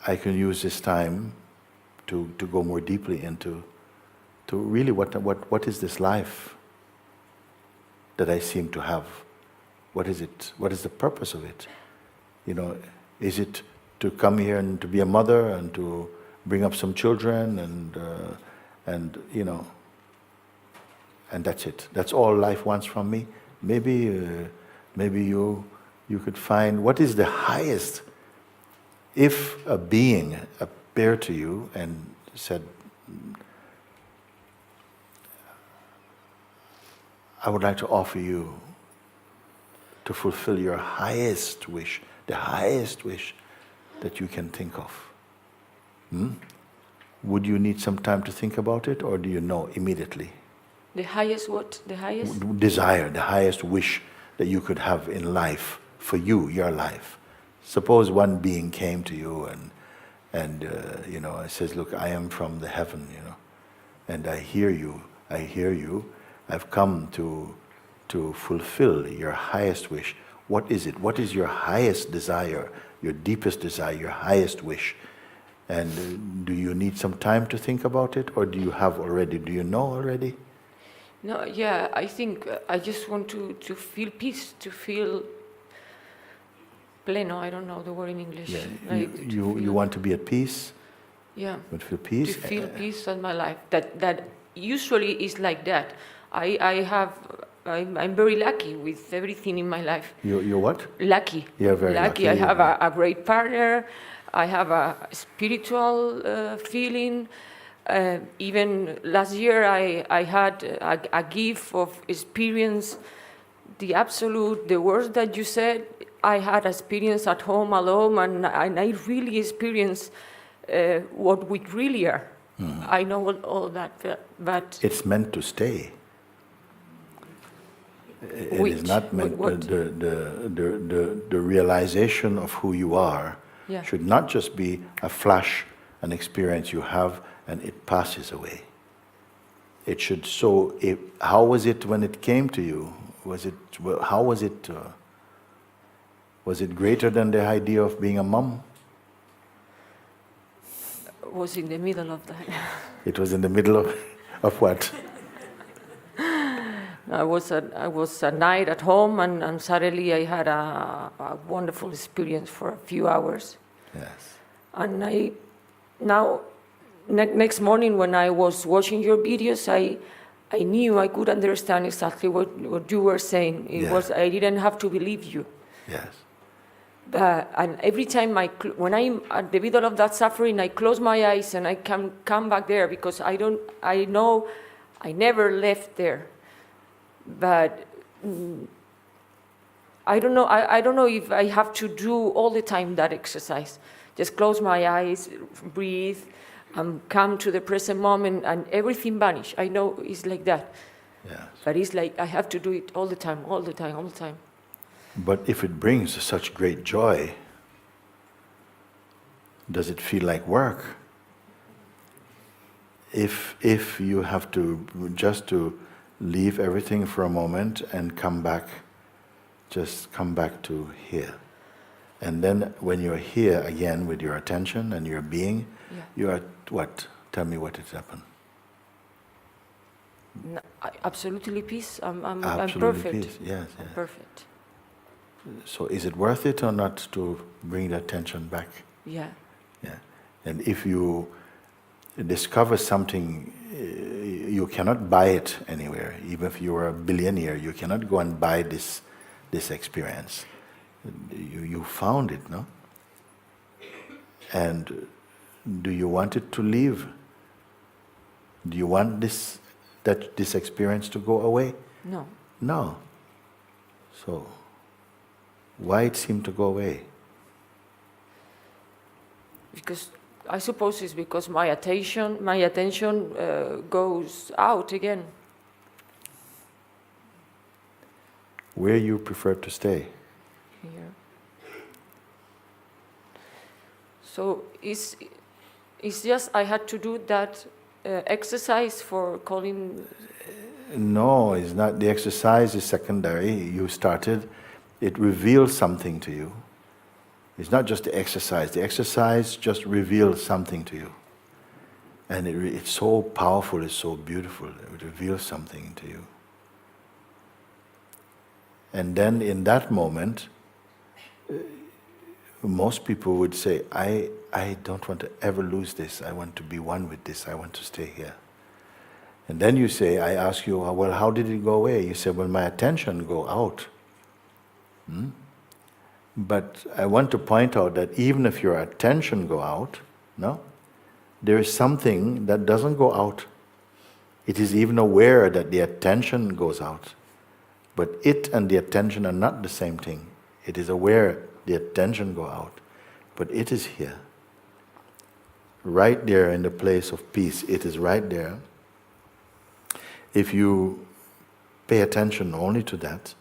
I can use this time to go more deeply into to really what is this life that I seem to have? What is it? What is the purpose of it? Is it to come here and to be a mother and to bring up some children and that's it. That's all life wants from me. Maybe you could find what is the highest. If a being appeared to you and said, I would like to offer you to fulfill your highest wish, the highest wish that you can think of. Would you need some time to think about it, or do you know immediately? The highest what? The highest? Desire, the highest wish that you could have in life, for you, your life. Suppose one being came to you and it says, look, I am from the heaven, and I hear you, I've come to fulfill your highest wish. What is it? What is your highest desire, your deepest desire, your highest wish? And do you need some time to think about it, or do you know already? No, yeah, I think I just want to feel peace, to feel pleno, I don't know the word in English. Yeah. Like you want to be at peace? Yeah. You want to feel peace? To feel peace in my life. That usually is like that. I'm very lucky with everything in my life. You're what? Lucky. You're very lucky. I have a great partner. I have a spiritual feeling. Even last year I had a gift of experience, the absolute, the words that you said, I had experience at home alone, and I really experienced what we really are. I know all that, but... It's meant to stay. It is not meant, the realization of who you are should not just be a flash, an experience you have, and it passes away. It should how was it when it came to you? How was it? Was it greater than the idea of being a mom? Was in the middle of that. It was in the middle of what? I was a night at home, and suddenly I had a wonderful experience for a few hours. Yes. And next morning when I was watching your videos, I knew I could understand exactly what you were saying. I didn't have to believe you. Yes. And every time when I'm at the middle of that suffering, I close my eyes and I can come back there, because I know I never left there. But I don't know. I don't know if I have to do all the time that exercise. Just close my eyes, breathe, and come to the present moment, and everything vanish. I know it's like that. Yes. But it's like I have to do it all the time. But if it brings such great joy, does it feel like work? If you have to just to leave everything for a moment and come back to here. And then when you're here again with your attention and your being, you are what? Tell me what has happened. No, absolutely peace. I'm Absolutely perfect. Peace. Yes. I'm perfect. So is it worth it or not to bring the attention back? Yeah. Yeah. And if you discover something, you cannot buy it anywhere. Even if you are a billionaire, you cannot go and buy this experience. You found it, no? And do you want it to leave? Do you want this experience to go away? No. No. So why it seemed to go away? Because I suppose it's because my attention goes out again. Where you prefer to stay? Here. So it's just I had to do that exercise for calling. No, it's not. The exercise is secondary. You started. It reveals something to you. It's not just the exercise. The exercise just reveals something to you. And it's so powerful, it's so beautiful. It reveals something to you. And then in that moment, most people would say, I don't want to ever lose this. I want to be one with this. I want to stay here. And then you say, I ask you, well, how did it go away? You say, well, my attention go out. But I want to point out that even if your attention go out, no, there is something that doesn't go out. It is even aware that the attention goes out. But it and the attention are not the same thing. It is aware the attention go out, but it is here. Right there in the place of peace, it is right there. If you pay attention only to that,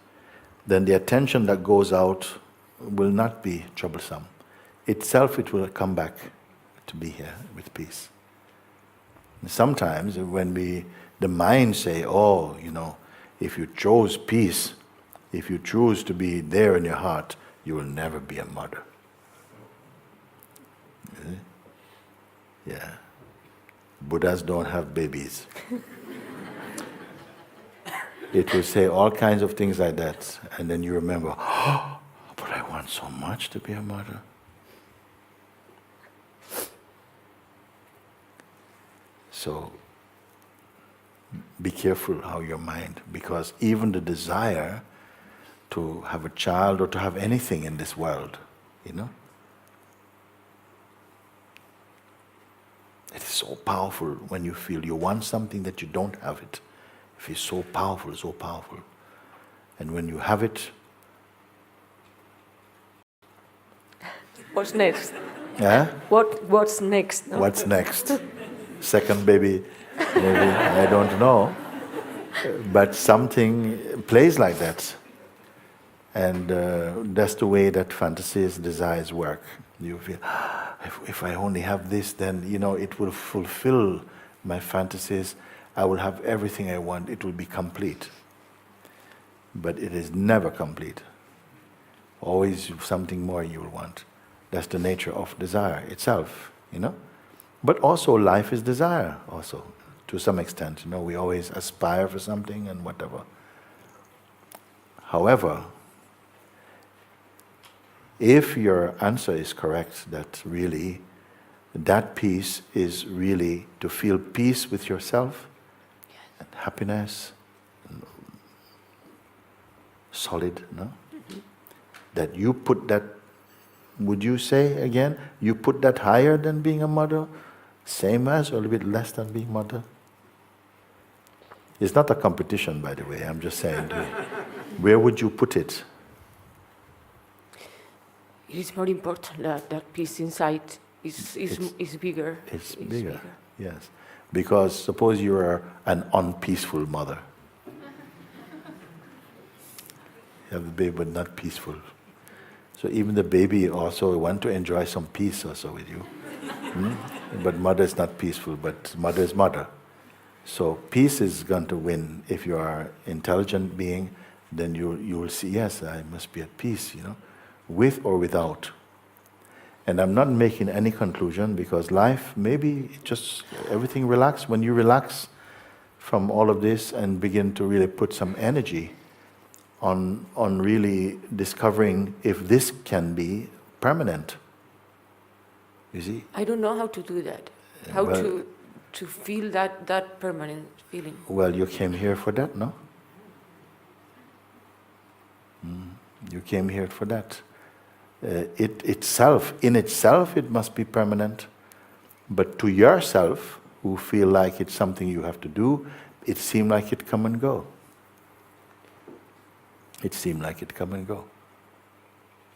then the attention that goes out will not be troublesome. Itself, it will come back to be here with peace. And sometimes when the mind say, oh, if you chose peace, if you choose to be there in your heart, you will never be a mother. Yeah. Buddhas don't have babies. It will say all kinds of things like that, and then you remember, oh, but I want so much to be a mother. So, be careful how your mind, because even the desire to have a child or to have anything in this world, it is so powerful when you feel you want something that you don't have it. It feels so powerful, so powerful. And when you have it... What's next? Yeah? What's next? No? What's next? Second baby, maybe, I don't know. But something plays like that. And that's the way that fantasies, desires work. You feel, if I only have this, then, it will fulfill my fantasies. I will have everything I want. It will be complete. But it is never complete. Always something more you will want. That's the nature of desire itself, But also life is desire also, to some extent. We always aspire for something and whatever. However, if your answer is correct, that really, that peace is really to feel peace with yourself, and happiness, and solid, that you put that, would you say again, you put that higher than being a mother? Same as or a little bit less than being mother? It's not a competition, by the way, I'm just saying. Where would you put it? It is more important that peace inside is bigger. It's bigger, yes. Because suppose you are an unpeaceful mother. You have the baby but not peaceful. So even the baby also want to enjoy some peace also with you. But mother is not peaceful, but mother is mother. So peace is going to win. If you are an intelligent being, then you will see, yes, I must be at peace, with or without. And I'm not making any conclusion, because life, maybe just everything relax. When you relax from all of this and begin to really put some energy on really discovering if this can be permanent. You see? I don't know how to do that. How to feel that permanent feeling. Well, you came here for that, no? You came here for that. In itself, it must be permanent. But to yourself, who feel like it's something you have to do, it seemed like it come and go. It seemed like it come and go.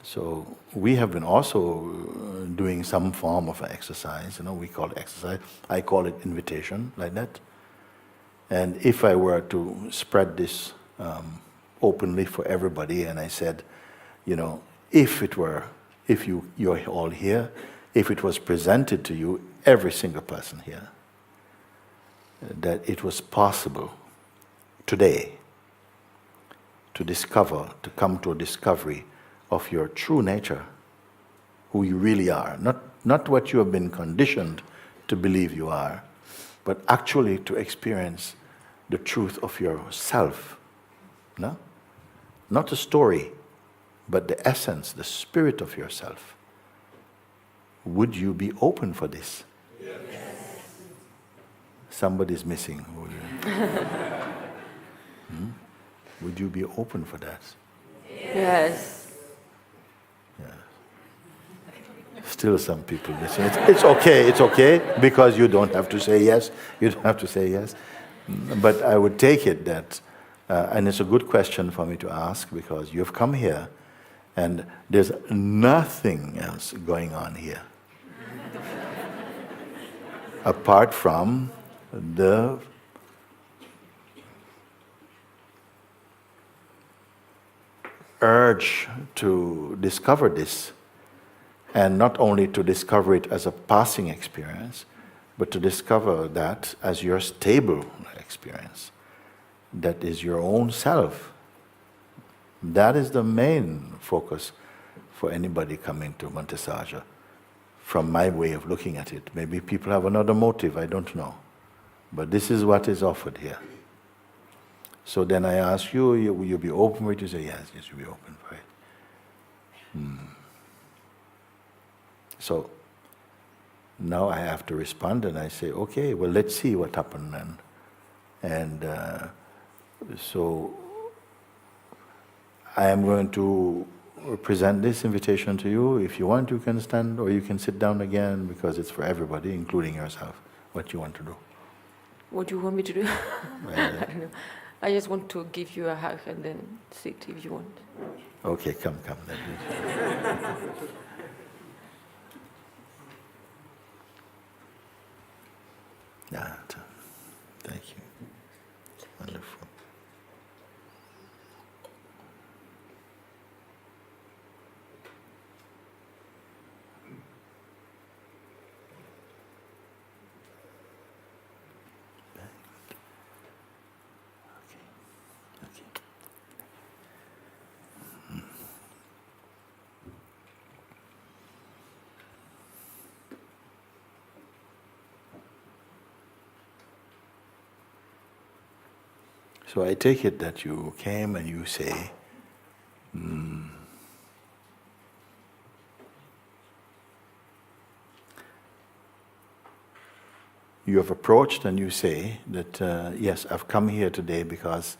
So we have been also doing some form of exercise. We call it exercise. I call it invitation, like that. And if I were to spread this openly for everybody, and I said, if you're all here, if it was presented to you, every single person here, that it was possible today to come to a discovery of your true nature, who you really are. Not what you have been conditioned to believe you are, but actually to experience the truth of yourself. No? Not a story, but the essence, the spirit of yourself. Would you be open for this? Yes. Somebody's missing. Would you be open for that? Yes. Yeah. Still some people missing. It's okay, because you don't have to say yes. You don't have to say yes. But I would take it that, and it's a good question for me to ask, because you've come here and there's nothing else going on here apart from the urge to discover this, and not only to discover it as a passing experience, but to discover that as your stable experience, that is your own self. That is the main focus for anybody coming to Montesaja, from my way of looking at it. Maybe people have another motive, I don't know. But this is what is offered here. So then I ask you, will you be open for it? You say, yes, you'll be open for it. So now I have to respond, and I say, okay, well, let's see what happened then. And so I am going to present this invitation to you. If you want, you can stand, or you can sit down again, because it's for everybody, including yourself, what you want to do. What do you want me to do? I don't know. I just want to give you a hug and then sit if you want. Okay, come. Yeah, thank you. Wonderful. So I take it that you came and you say, you have approached and you say that, yes, I've come here today because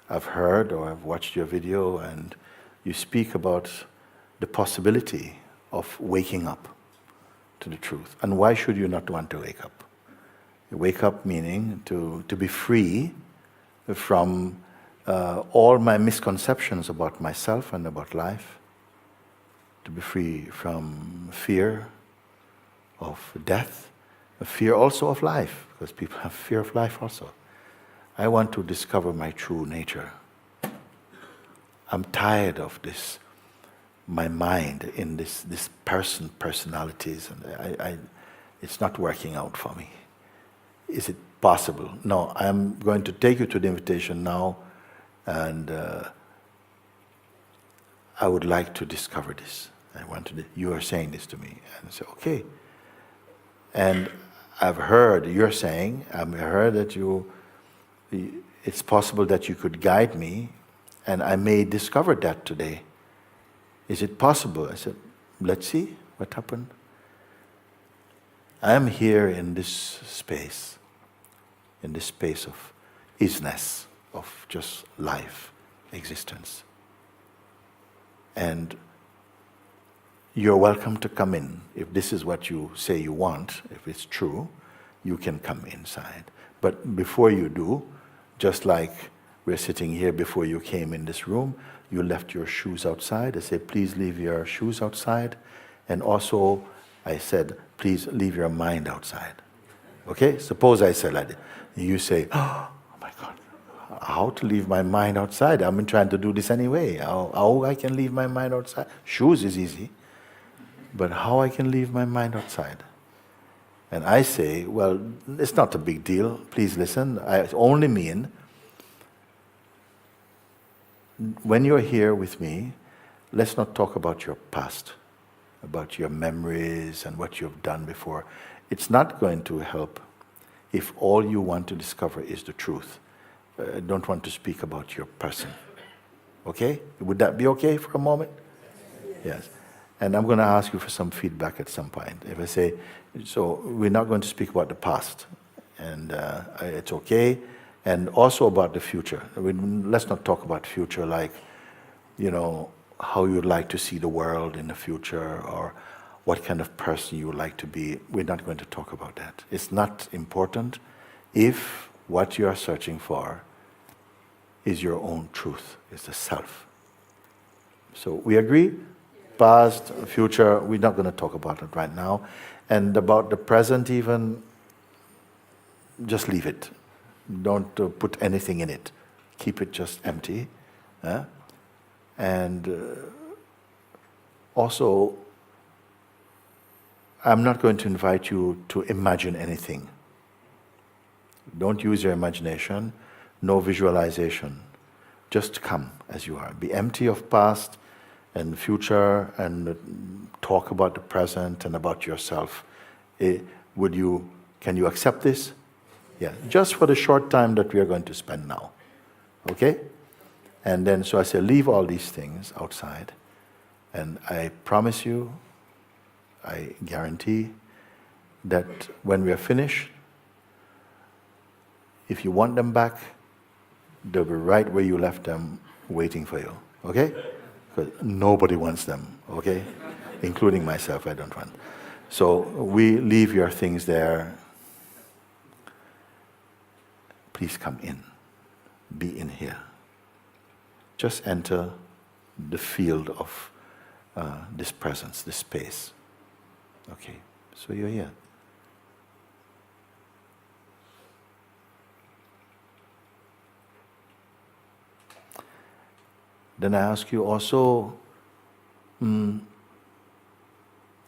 I've heard or I've watched your video, and you speak about the possibility of waking up to the truth. And why should you not want to wake up? Wake up meaning to be free from all my misconceptions about myself and about life, to be free from fear of death, a fear also of life, because people have fear of life also. I want to discover my true nature. I'm tired of this, my mind in this personalities, and it's not working out for me. Is it possible? No, I'm going to take you to the invitation now, and I would like to discover this. You are saying this to me. And I say, okay. And I've heard that it's possible that you could guide me, and I may discover that today. Is it possible? I said, let's see what happened. I am here in this space of isness, of just life, existence. And you're welcome to come in. If this is what you say you want, if it's true, you can come inside. But before you do, just like we're sitting here, before you came in this room, you left your shoes outside. I said, please leave your shoes outside. And also, I said, please leave your mind outside. Okay? Suppose I said like that. You say, oh my God, how to leave my mind outside? I've been trying to do this anyway. How I can leave my mind outside? Shoes is easy. But how I can leave my mind outside? And I say, well, it's not a big deal. Please listen. I only mean, when you're here with me, let's not talk about your past. about your memories and what you've done before. It's not going to help if all you want to discover is the truth. Don't want to speak about your person. Okay? Would that be okay for a moment? Yes. And I'm going to ask you for some feedback at some point. If I say, so we're not going to speak about the past, and it's okay, and also about the future. Let's not talk about future like, how you'd like to see the world in the future, or what kind of person you would like to be. We're not going to talk about that. It's not important if what you are searching for is your own truth, is the self. So we agree? Past, future, we're not going to talk about it right now. And about the present even, just leave it. Don't put anything in it. Keep it just empty. And also, I'm not going to invite you to imagine anything. Don't use your imagination, no visualization. Just come as you are. Be empty of past and future, and talk about the present and about yourself. Can you accept this? Yeah, just for the short time that we are going to spend now. Okay? And then, so I say, leave all these things outside. And I promise you, I guarantee that when we are finished, if you want them back, they'll be right where you left them, waiting for you. Okay? Because nobody wants them. Okay? Including myself, I don't want. So we leave your things there. Please come in. Be in here. Just enter the field of this presence, this space. Okay, so you're here. Then I ask you also,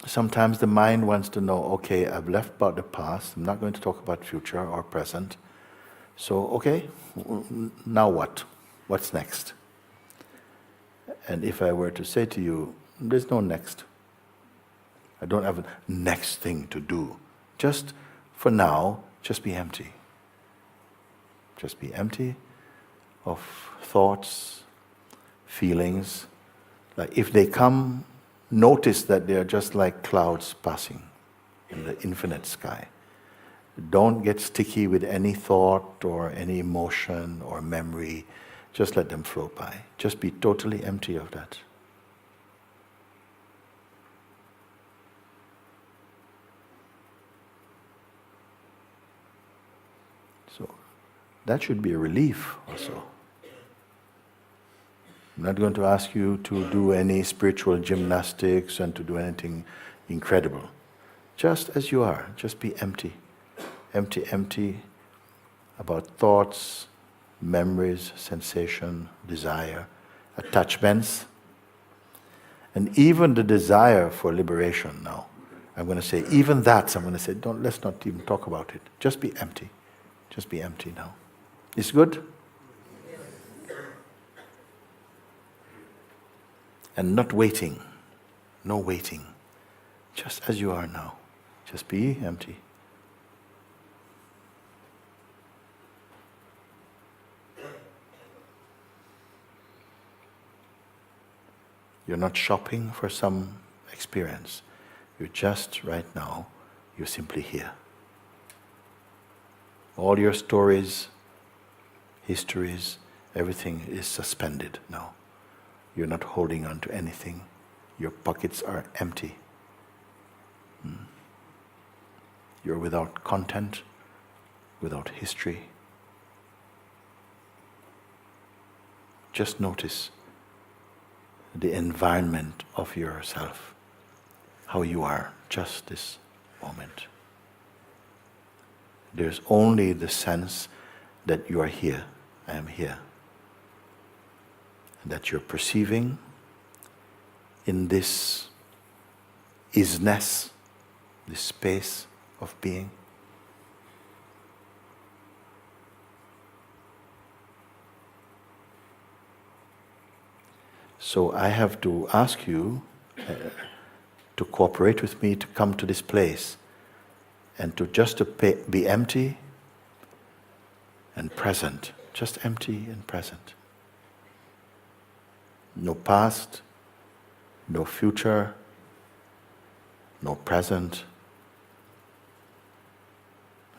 sometimes the mind wants to know, okay, I've left about the past, I'm not going to talk about future or present. So, okay, now what? What's next? And if I were to say to you, there's no next. I don't have a next thing to do. Just, for now, just be empty. Just be empty of thoughts, feelings. Like if they come, notice that they are just like clouds passing in the infinite sky. Don't get sticky with any thought or any emotion or memory. Just let them flow by. Just be totally empty of that. So that should be a relief also. I'm not going to ask you to do any spiritual gymnastics and to do anything incredible. Just as you are, just be empty. Empty about thoughts, memories, sensation, desire, attachments, and even the desire for liberation now. I'm going to say, even that, I'm going to say, let's not even talk about it. Just be empty. Just be empty now. Is good? And not waiting. No waiting. Just as you are now. Just be empty. You're not shopping for some experience. You're just right now, you're simply here. All your stories, histories, everything is suspended now. You're not holding on to anything. Your pockets are empty. You're without content, without history. Just notice the environment of yourself, how you are just this moment. There's only the sense that you are here, I am here, and that you're perceiving in this isness, this space of being. So I have to ask you to cooperate with me to come to this place and be empty and present. Just empty and present. No past, no future, no present,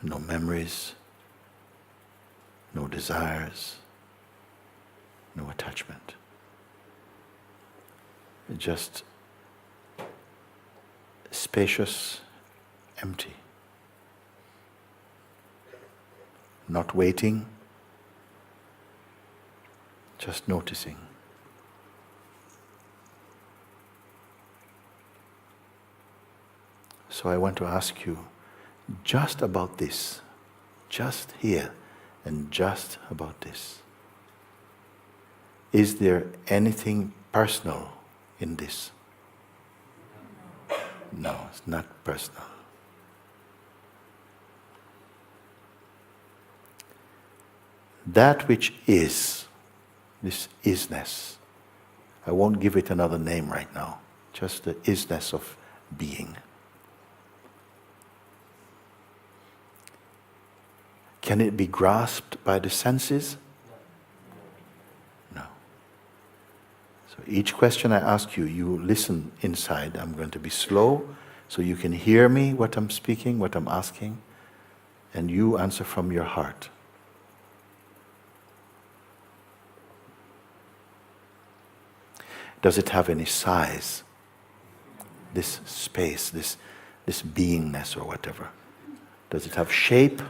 no memories, no desires, no attachment. Just spacious, empty. Not waiting, just noticing. So I want to ask you just about this, just here and just about this. Is there anything personal in this? No, it's not personal. That which is, this isness, I won't give it another name right now, just the isness of being. Can it be grasped by the senses? No. So each question I ask you, you listen inside. I'm going to be slow so you can hear me, what I'm speaking, what I'm asking, and you answer from your heart. Does it have any size? This space, this beingness or whatever. Does it have shape?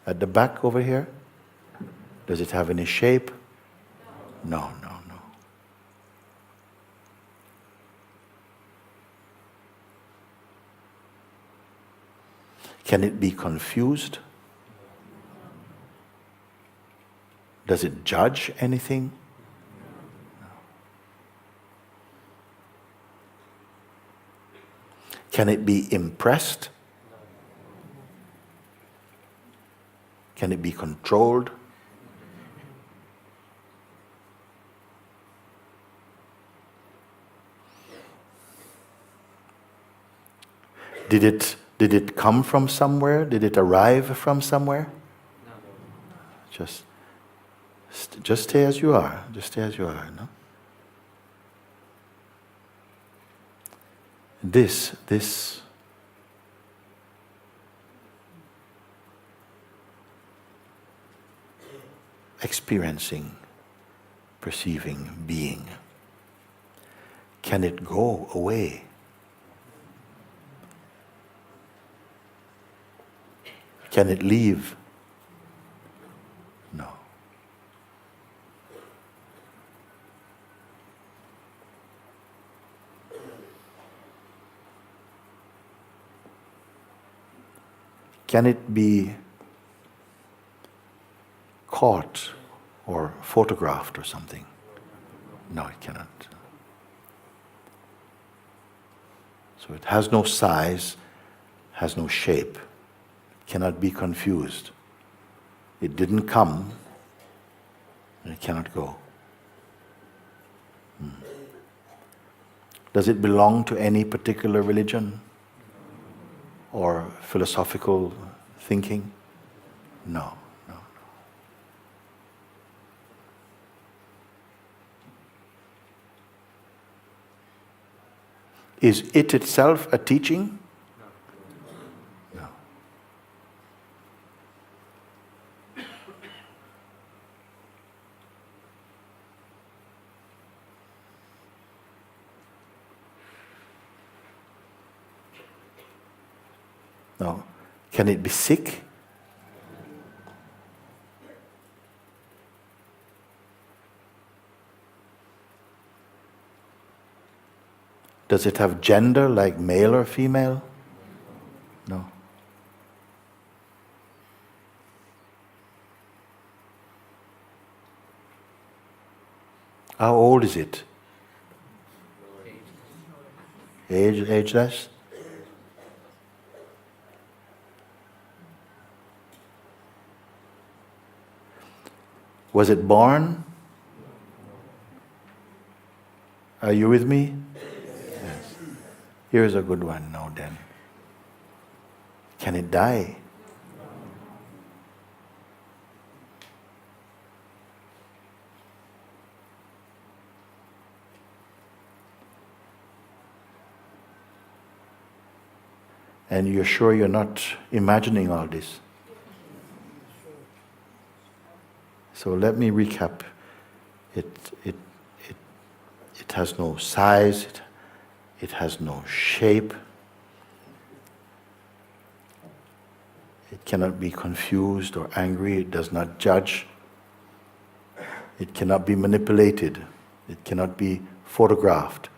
At the back over here? Does it have any shape? No. Can it be confused? Does it judge anything? No. Can it be impressed? Can it be controlled? Did it come from somewhere? Did it arrive from somewhere? No. Just stay as you are. Just stay as you are. No? This experiencing, perceiving, being, can it go away? Can it leave? No. Can it be caught or photographed or something? No, it cannot. So it has no size, has no shape, cannot be confused. It didn't come, and it cannot go. Does it belong to any particular religion or philosophical thinking? No. Is it itself a teaching? No. No. Can it be sick? Does it have gender, like male or female? No. How old is it? Ageless? Was it born? Are you with me? Here's a good one now then. Can it die? And you're sure you're not imagining all this? So let me recap. It has no size, it has no shape. It cannot be confused or angry, it does not judge. It cannot be manipulated, it cannot be photographed.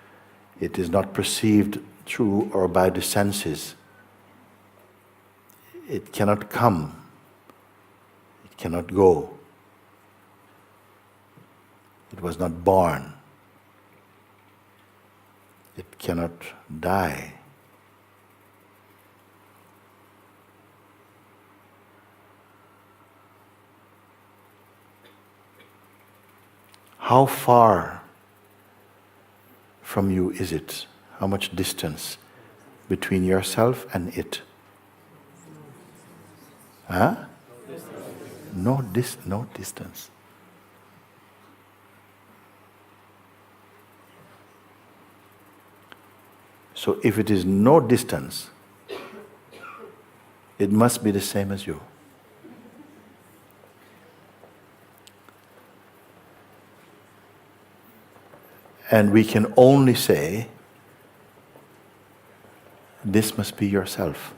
It is not perceived through or by the senses. It cannot come, it cannot go. It was not born. It cannot die. How far from you is it? How much distance between yourself and it? Huh? No distance. So if it is no distance, it must be the same as you. And we can only say, this must be yourself.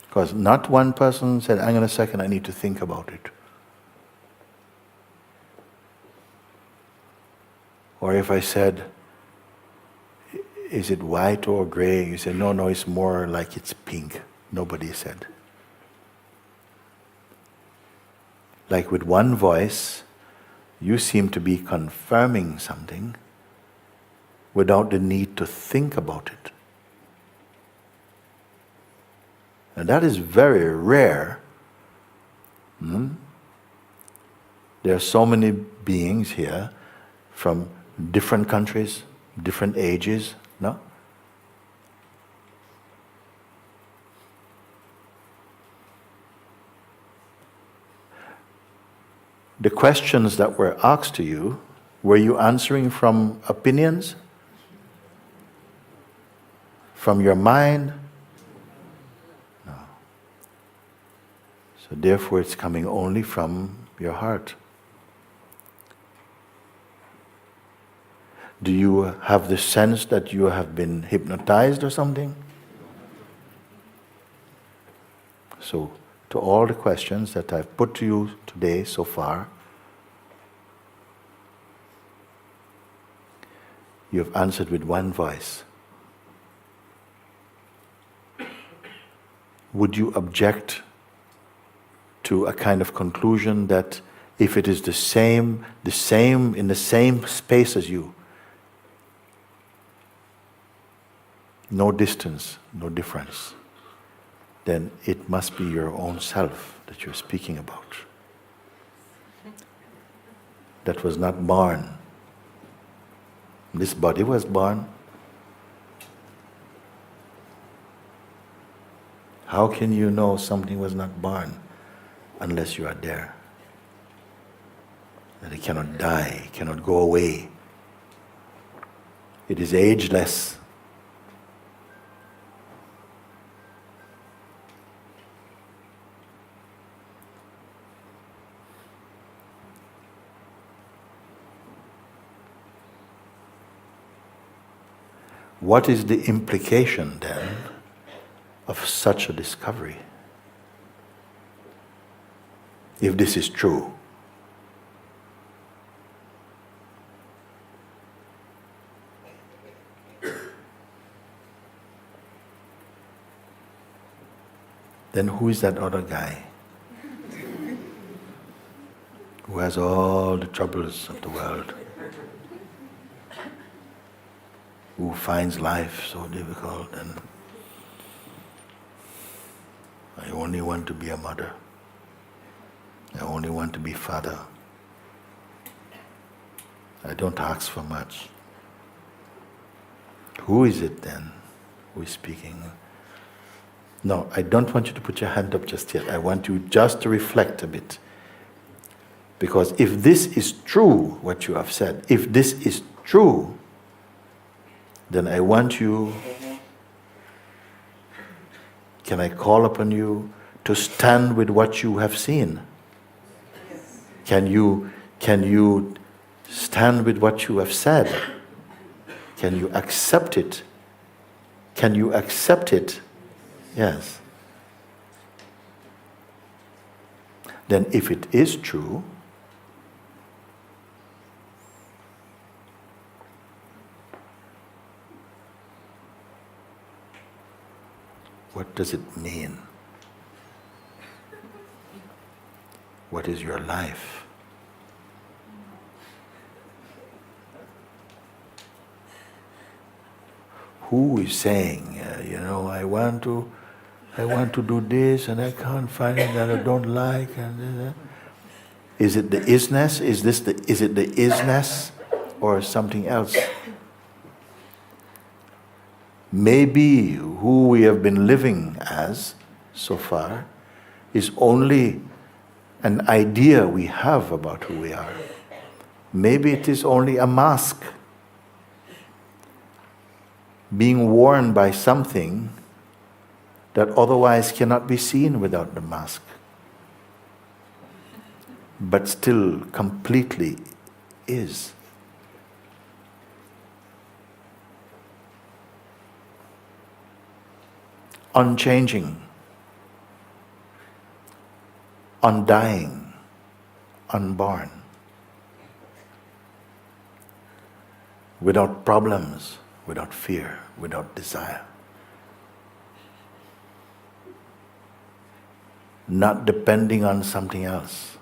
Because not one person said, hang on a second, I need to think about it. Or if I said, is it white or gray? You say, no, it's more like it's pink. Nobody said. Like with one voice, you seem to be confirming something without the need to think about it. And that is very rare. There are so many beings here from different countries, different ages, no? The questions that were asked to you, were you answering from opinions? From your mind? No. So therefore it's coming only from your heart. Do you have the sense that you have been hypnotized or something? So, to all the questions that I've put to you today so far, you have answered with one voice. Would you object to a kind of conclusion that if it is the same in the same space as you, no distance, no difference, then it must be your own self that you're speaking about. That was not born. This body was born. How can you know something was not born unless you are there? That it cannot die, it cannot go away. It is ageless. What is the implication then of such a discovery? If this is true. Then who is that other guy? Who has all the troubles of the world? Who finds life so difficult and I only want to be a mother. I only want to be father. I don't ask for much. Who is it then who is speaking? No, I don't want you to put your hand up just yet. I want you just to reflect a bit. Because if this is true, what you have said, if this is true, then I want you, can I call upon you to stand with what you have seen? Can you stand with what you have said? Can you accept it? Can you accept it? Yes. Then if it is true, what does it mean? What is your life? Who is saying, I want to do this and I can't find it that I don't like, and is it the isness? Is it the isness or something else? Maybe who we have been living as so far is only an idea we have about who we are. Maybe it is only a mask being worn by something that otherwise cannot be seen without the mask, but still completely is. Unchanging, undying, unborn, without problems, without fear, without desire. Not depending on something else.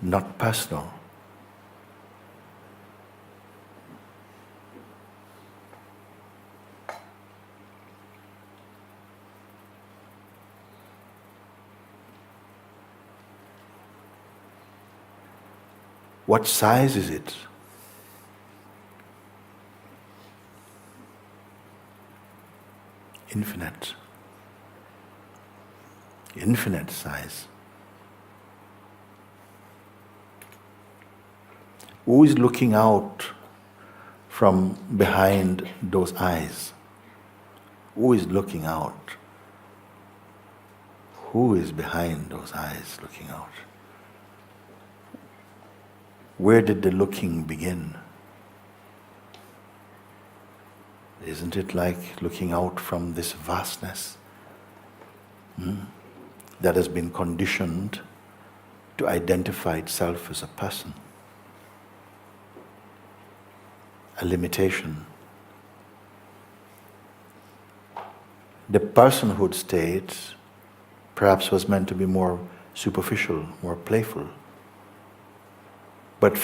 Not personal. What size is it? Infinite. Infinite size. Who is looking out from behind those eyes? Who is looking out? Who is behind those eyes looking out? Where did the looking begin? Isn't it like looking out from this vastness that has been conditioned to identify itself as a person? A limitation. The personhood state perhaps was meant to be more superficial, more playful. But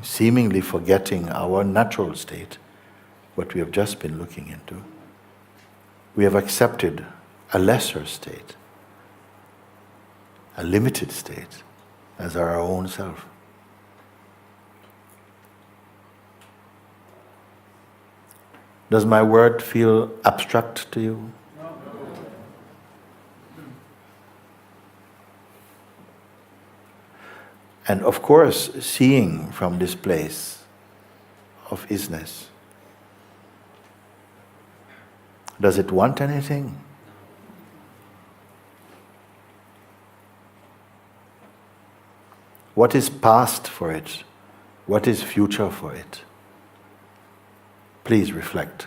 seemingly forgetting our natural state, what we have just been looking into, we have accepted a lesser state, a limited state, as our own self. Does my word feel abstract to you? And of course, seeing from this place of isness, does it want anything? What is past for it? What is future for it? Please reflect.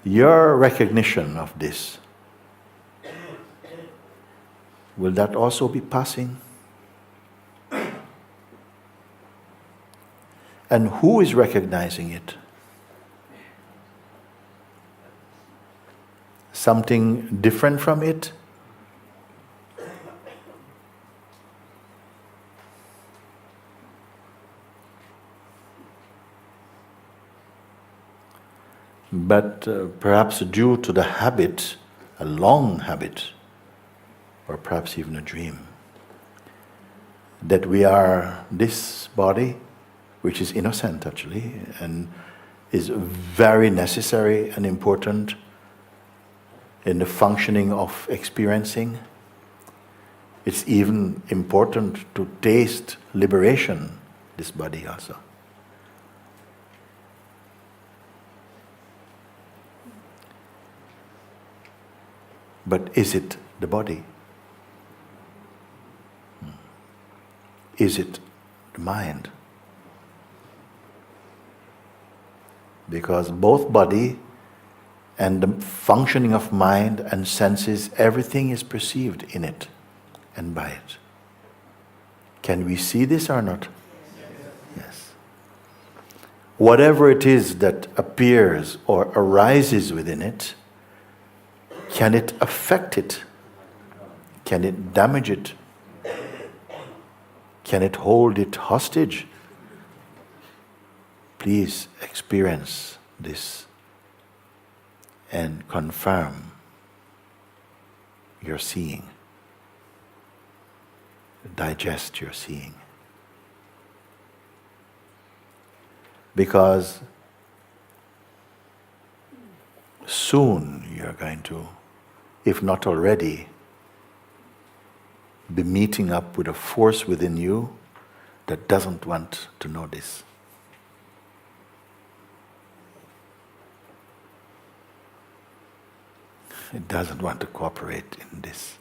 Your recognition of this, will that also be passing? And who is recognizing it? Something different from it? But perhaps due to the habit a long habit, or perhaps even a dream, that we are this body, which is innocent actually, and is very necessary and important in the functioning of experiencing. It's even important to taste liberation, this body also. But is it the body? Is it the mind? Because both body and the functioning of mind and senses, everything is perceived in it and by it. Can we see this or not? Yes. Whatever it is that appears or arises within it, can it affect it? Can it damage it? Can it hold it hostage? Please experience this and confirm your seeing. Digest your seeing. Because soon you're going to, if not already, be meeting up with a force within you that doesn't want to know this. It doesn't want to cooperate in this.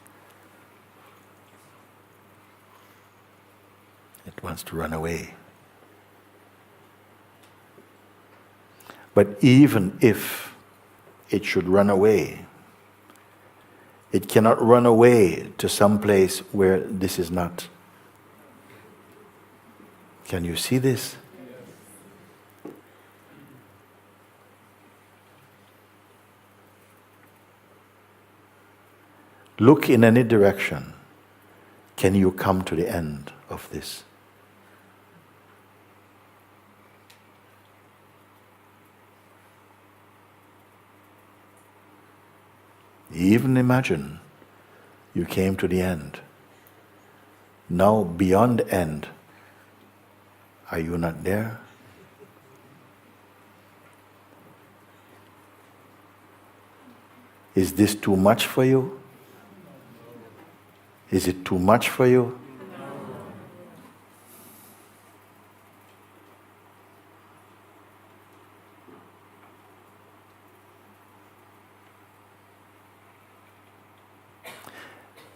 It wants to run away. But even if it should run away, it cannot run away to some place where this is not. Can you see this? Look in any direction. Can you come to the end of this? Even imagine you came to the end. Now beyond end, are you not there? Is this too much for you? Is it too much for you?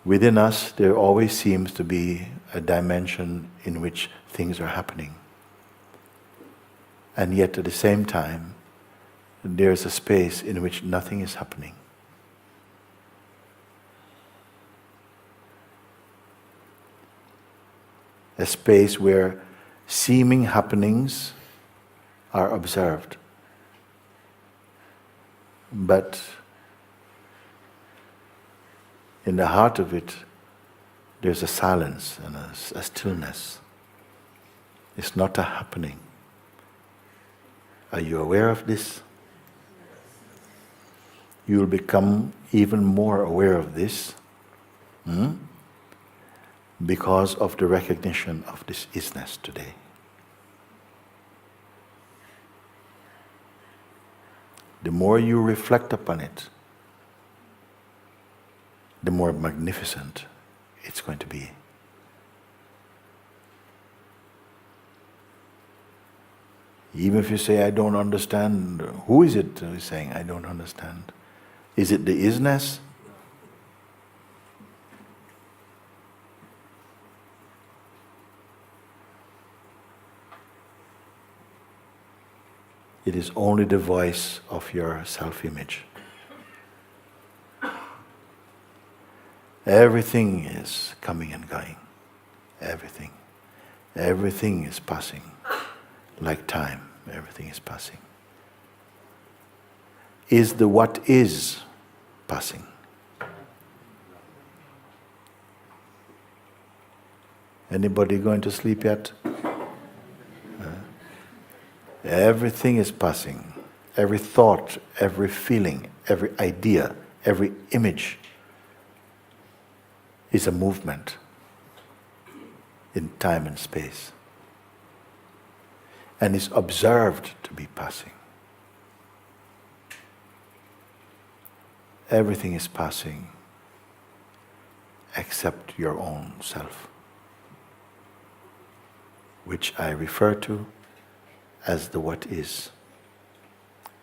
Within us, there always seems to be a dimension in which things are happening. And yet at the same time, there's a space in which nothing is happening. A space where seeming happenings are observed. But in the heart of it, there's a silence and a stillness. It's not a happening. Are you aware of this? You'll become even more aware of this because of the recognition of this isness today. The more you reflect upon it, the more magnificent it's going to be. Even if you say, I don't understand, who is it who is saying, I don't understand? Is it the isness? It is only the voice of your self-image. Everything is coming and going. Everything. Everything is passing. Like time, everything is passing. Is the what is passing? Anybody going to sleep yet? Everything is passing. Every thought, every feeling, every idea, every image is a movement in time and space, and is observed to be passing. Everything is passing except your own self, which I refer to as the what is,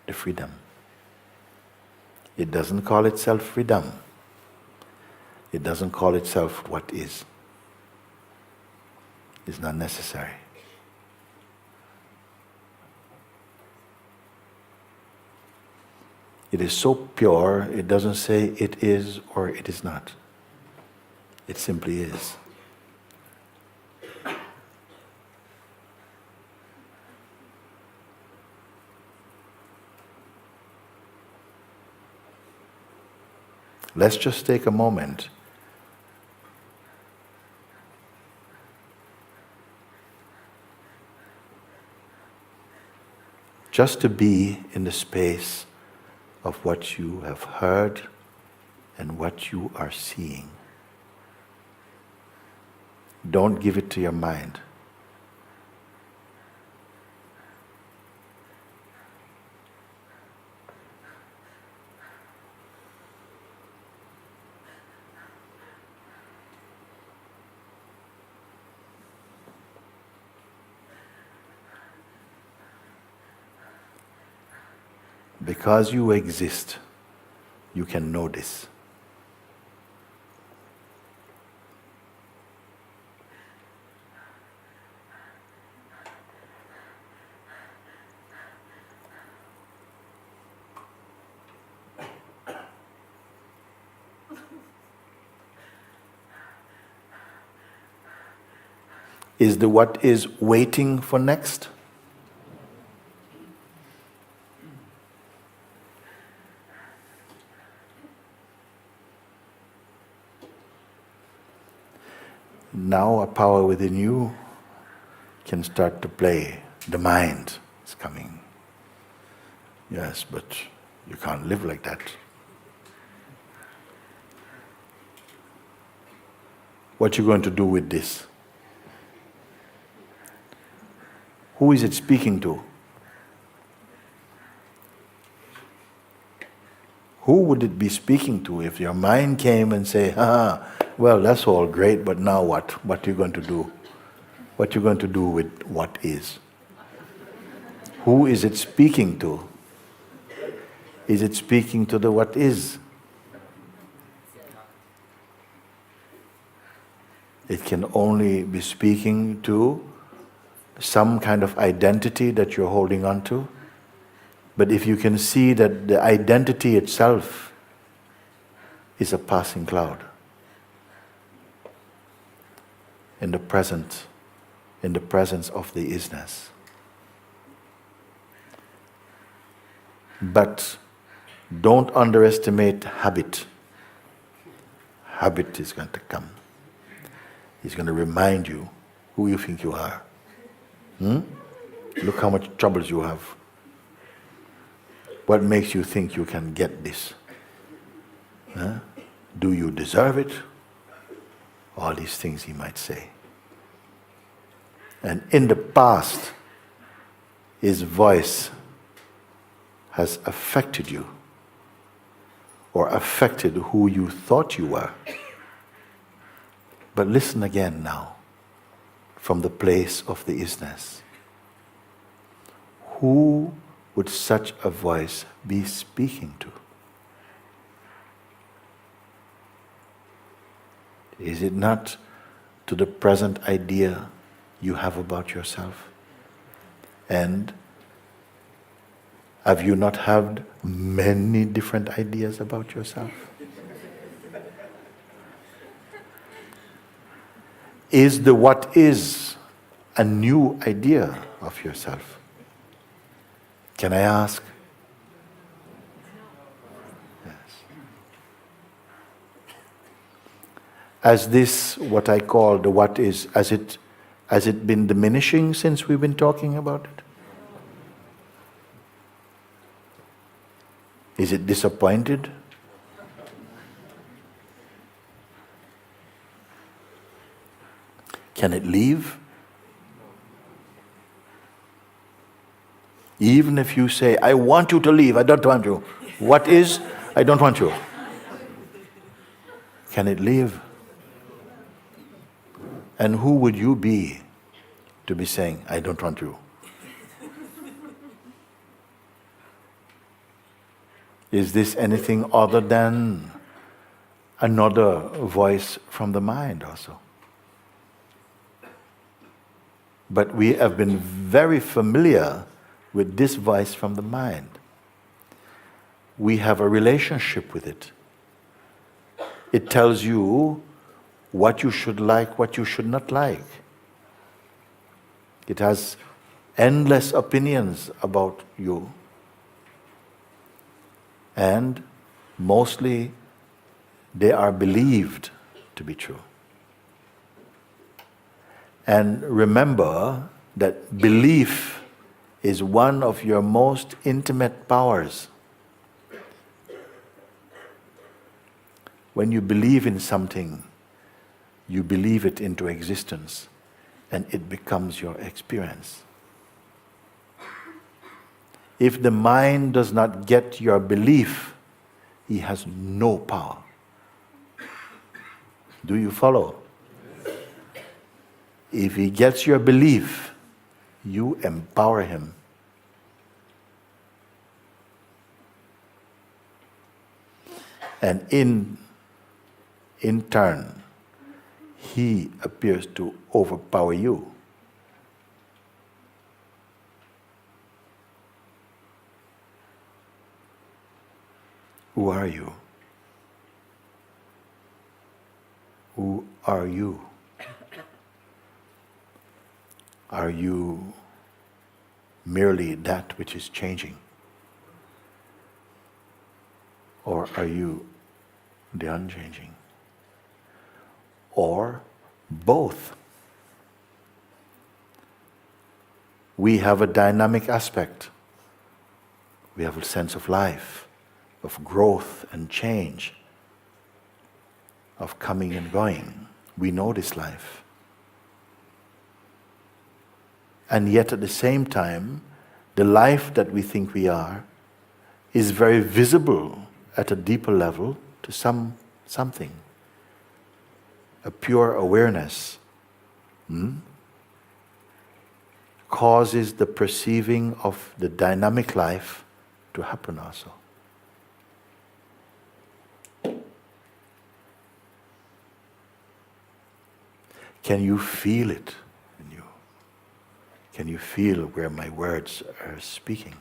the freedom. It doesn't call itself freedom. It doesn't call itself what is. It's not necessary. It is so pure, it doesn't say it is or it is not. It simply is. Let's just take a moment just to be in the space of what you have heard and what you are seeing. Don't give it to your mind. Because you exist, you can know this. Is the what is waiting for next? Now a power within you can start to play. The mind is coming. Yes, but you can't live like that. What you going to do with this? Who is it speaking to? Who would it be speaking to if your mind came and say, well, that's all great, but now what? What are you going to do? What are you going to do with what is? Who is it speaking to? Is it speaking to the what is? It can only be speaking to some kind of identity that you're holding on to. But if you can see that the identity itself is a passing cloud, in the presence of the isness. But don't underestimate habit. Habit is going to come. He's going to remind you who you think you are. Look how much troubles you have. What makes you think you can get this? Do you deserve it? All these things he might say. And in the past, his voice has affected you, or affected who you thought you were. But listen again now, from the place of the isness. Who would such a voice be speaking to? Is it not to the present idea you have about yourself? And have you not had many different ideas about yourself? Is the what is a new idea of yourself? Can I ask? Yes. As this, what I call the what is, has it been diminishing since we've been talking about it? Is it disappointed? Can it leave? Even if you say, I want you to leave, I don't want you. What is, I don't want you. Can it leave? And who would you be to be saying, I don't want you? Is this anything other than another voice from the mind also? But we have been very familiar with this voice from the mind. We have a relationship with it. It tells you what you should like, what you should not like. It has endless opinions about you. And mostly they are believed to be true. And remember that belief is one of your most intimate powers. When you believe in something, you believe it into existence, and it becomes your experience. If the mind does not get your belief, he has no power. Do you follow? If he gets your belief, you empower him. And in turn, he appears to overpower you. Who are you? Who are you? Are you merely that which is changing? Or are you the unchanging? Or both? We have a dynamic aspect. We have a sense of life, of growth and change, of coming and going. We know this life. And yet at the same time, the life that we think we are is very visible at a deeper level to something. A pure awareness causes the perceiving of the dynamic life to happen also. Can you feel it in you? Can you feel where my words are speaking?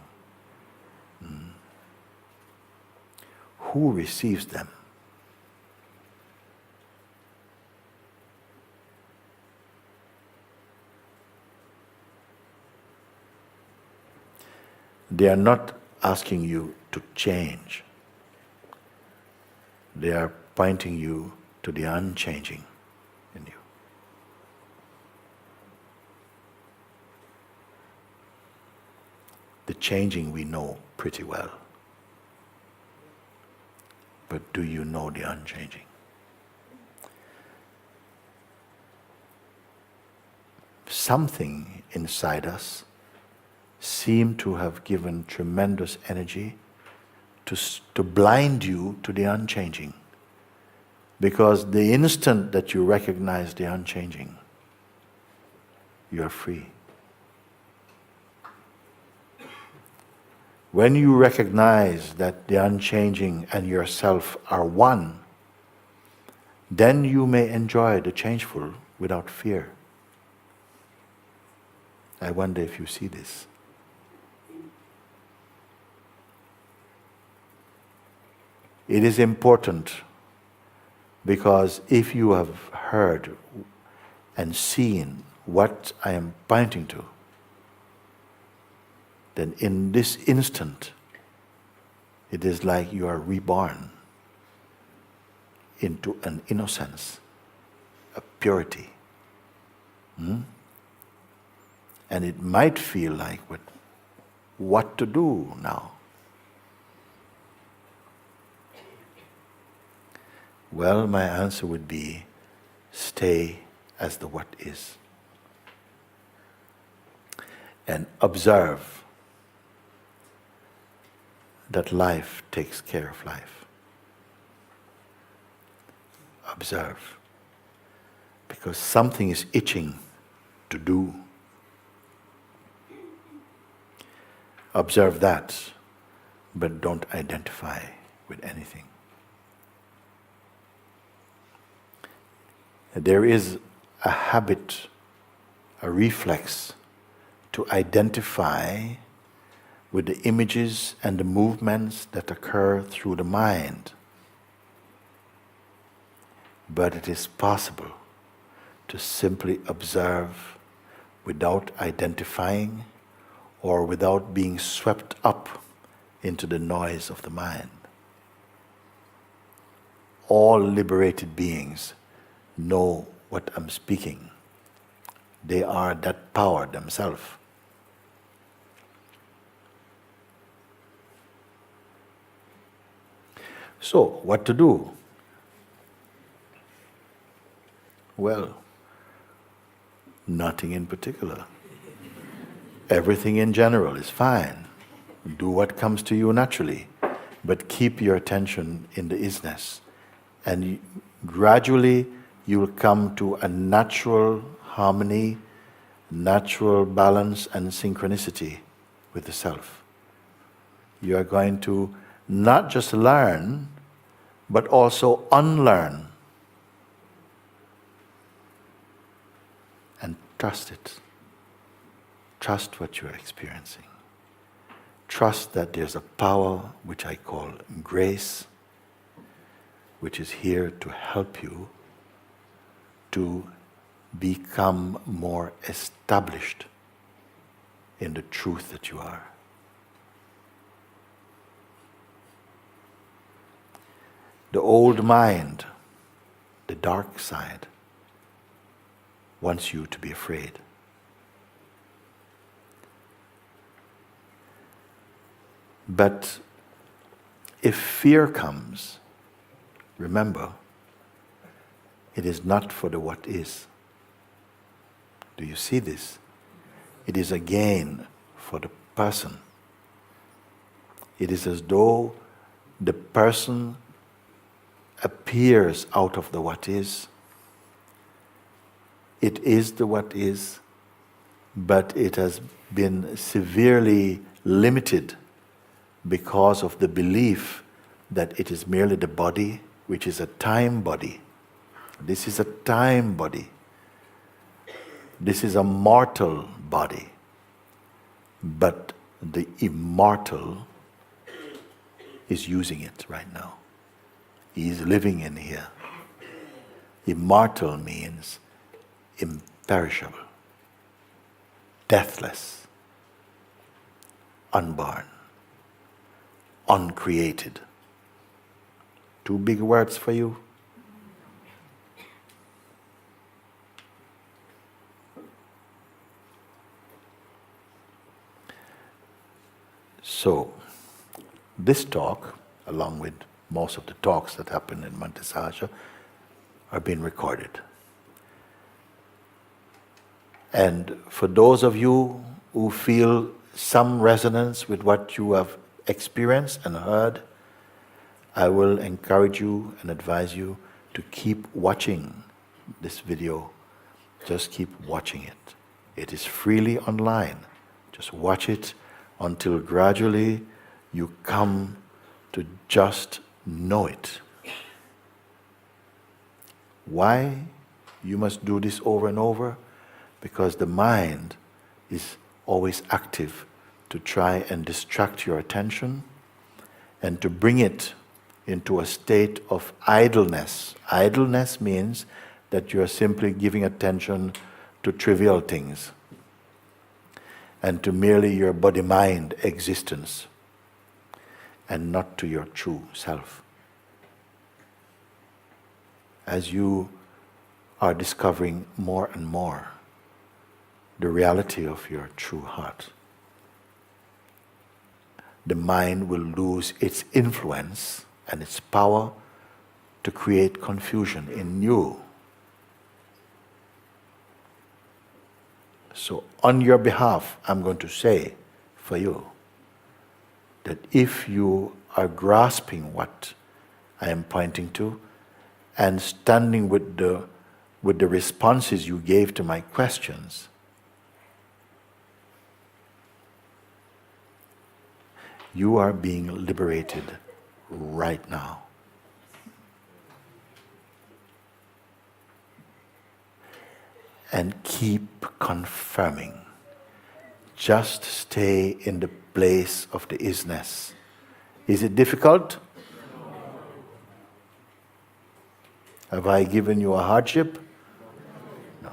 Who receives them? They are not asking you to change. They are pointing you to the unchanging in you. The changing we know pretty well. But do you know the unchanging? Something inside us seemed to have given tremendous energy to blind you to the unchanging. Because the instant that you recognize the unchanging, you are free. When you recognize that the unchanging and yourself are one, then you may enjoy the changeful without fear. I wonder if you see this. It is important because if you have heard and seen what I am pointing to, then in this instant, it is like you are reborn into an innocence, a purity. And it might feel like, what to do now? Well, my answer would be, stay as the what is. And observe that life takes care of life. Observe. Because something is itching to do. Observe that, but don't identify with anything. There is a habit, a reflex to identify with the images and the movements that occur through the mind. But it is possible to simply observe without identifying or without being swept up into the noise of the mind. All liberated beings know what I'm speaking. They are that power themselves. So, what to do? Well, nothing in particular. Everything in general is fine. Do what comes to you naturally, but keep your attention in the isness. And gradually you will come to a natural harmony, natural balance and synchronicity with the self. You are going to not just learn, but also unlearn. And trust it. Trust what you are experiencing. Trust that there's a power which I call grace, which is here to help you to become more established in the truth that you are. The old mind, the dark side, wants you to be afraid. But if fear comes, remember, it is not for the what is. Do you see this? It is again for the person. It is as though the person appears out of the what is. It is the what is, but it has been severely limited because of the belief that it is merely the body, which is a time body. This is a time body. This is a mortal body. But the immortal is using it right now. He is living in here. Immortal means imperishable, deathless, unborn, uncreated. Two big words for you. So, this talk, along with most of the talks that happen in Montessori, are being recorded. And for those of you who feel some resonance with what you have experienced and heard, I will encourage you and advise you to keep watching this video. Just keep watching it. It is freely online. Just watch it until gradually you come to just know it. Why you must do this over and over? Because the mind is always active to try and distract your attention and to bring it into a state of idleness. Idleness means that you are simply giving attention to trivial things and to merely your body-mind existence and not to your true self. As you are discovering more and more the reality of your true heart, the mind will lose its influence and its power to create confusion in you. So on your behalf, I'm going to say for you that if you are grasping what I am pointing to and standing with the responses you gave to my questions, you are being liberated right now. And keep confirming. Just stay in the place of the isness. Is it difficult? Have I given you a hardship? No.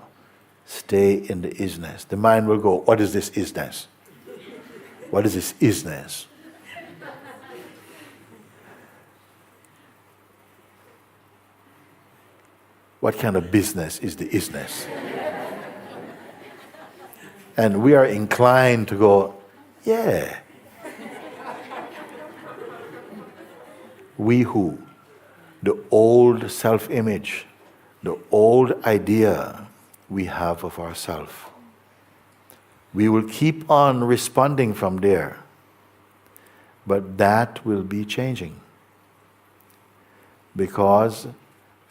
Stay in the isness. The mind will go, what is this isness? What is this isness? What kind of business is the isness? And we are inclined to go, yeah. We who? The old self-image, the old idea we have of ourselves. We will keep on responding from there, but that will be changing. Because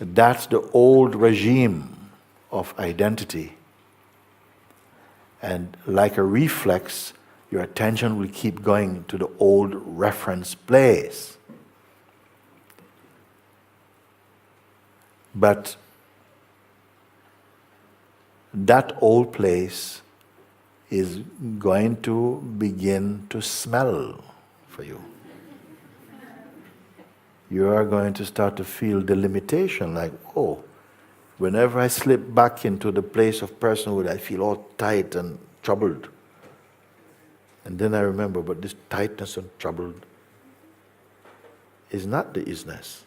that's the old regime of identity. And like a reflex, your attention will keep going to the old reference place. But that old place is going to begin to smell for you. You are going to start to feel the limitation, like, oh, whenever I slip back into the place of personhood, I feel all tight and troubled. And then I remember, but this tightness and troubled is not the isness.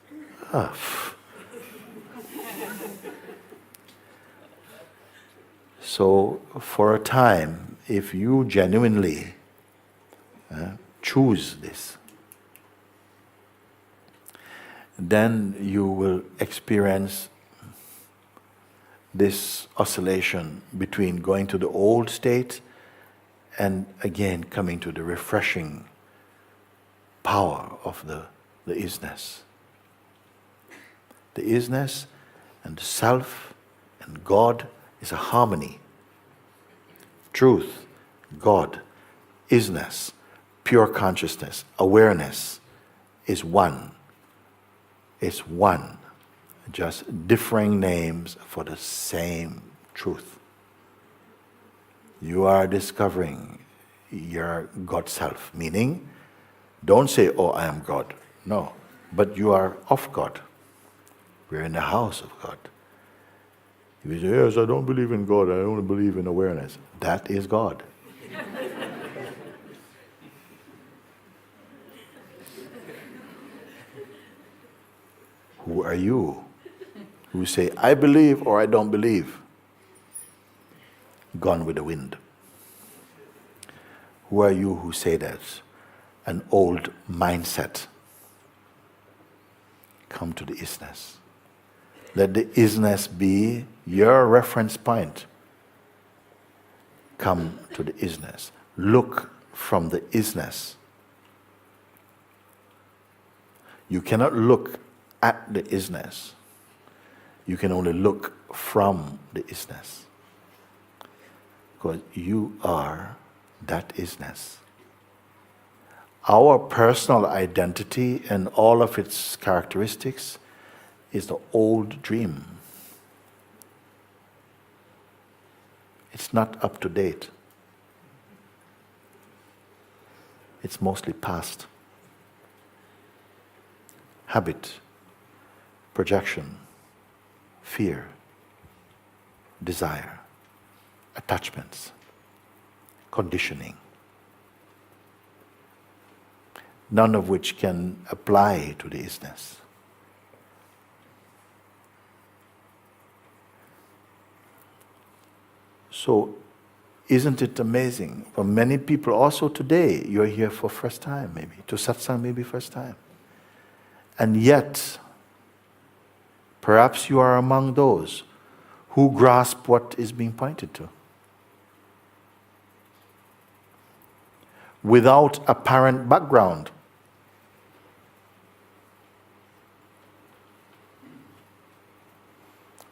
So, for a time, if you genuinely choose this, then you will experience this oscillation between going to the old state and again coming to the refreshing power of the isness. The isness and the self and God is a harmony. Truth, God, isness, pure consciousness, awareness is one. It's one. Just differing names for the same truth. You are discovering your God self, meaning, don't say, oh, I am God. No, but you are of God. We're in the house of God. If you say, yes, I don't believe in God, I only believe in awareness. That is God. Who are you who say, I believe or I don't believe? Gone with the wind. Who are you who say that? An old mindset. Come to the isness. Let the isness be your reference point. Come to the isness. Look from the isness. You cannot look at the isness. You can only look from the isness. Because you are that isness. Our personal identity and all of its characteristics is the old dream. It's not up to date. It's mostly past. Habit, projection, fear, desire, attachments, conditioning. None of which can apply to the isness. So, isn't it amazing? For many people also today, you're here for first time maybe, to satsang maybe first time. And yet, perhaps you are among those who grasp what is being pointed to. without apparent background.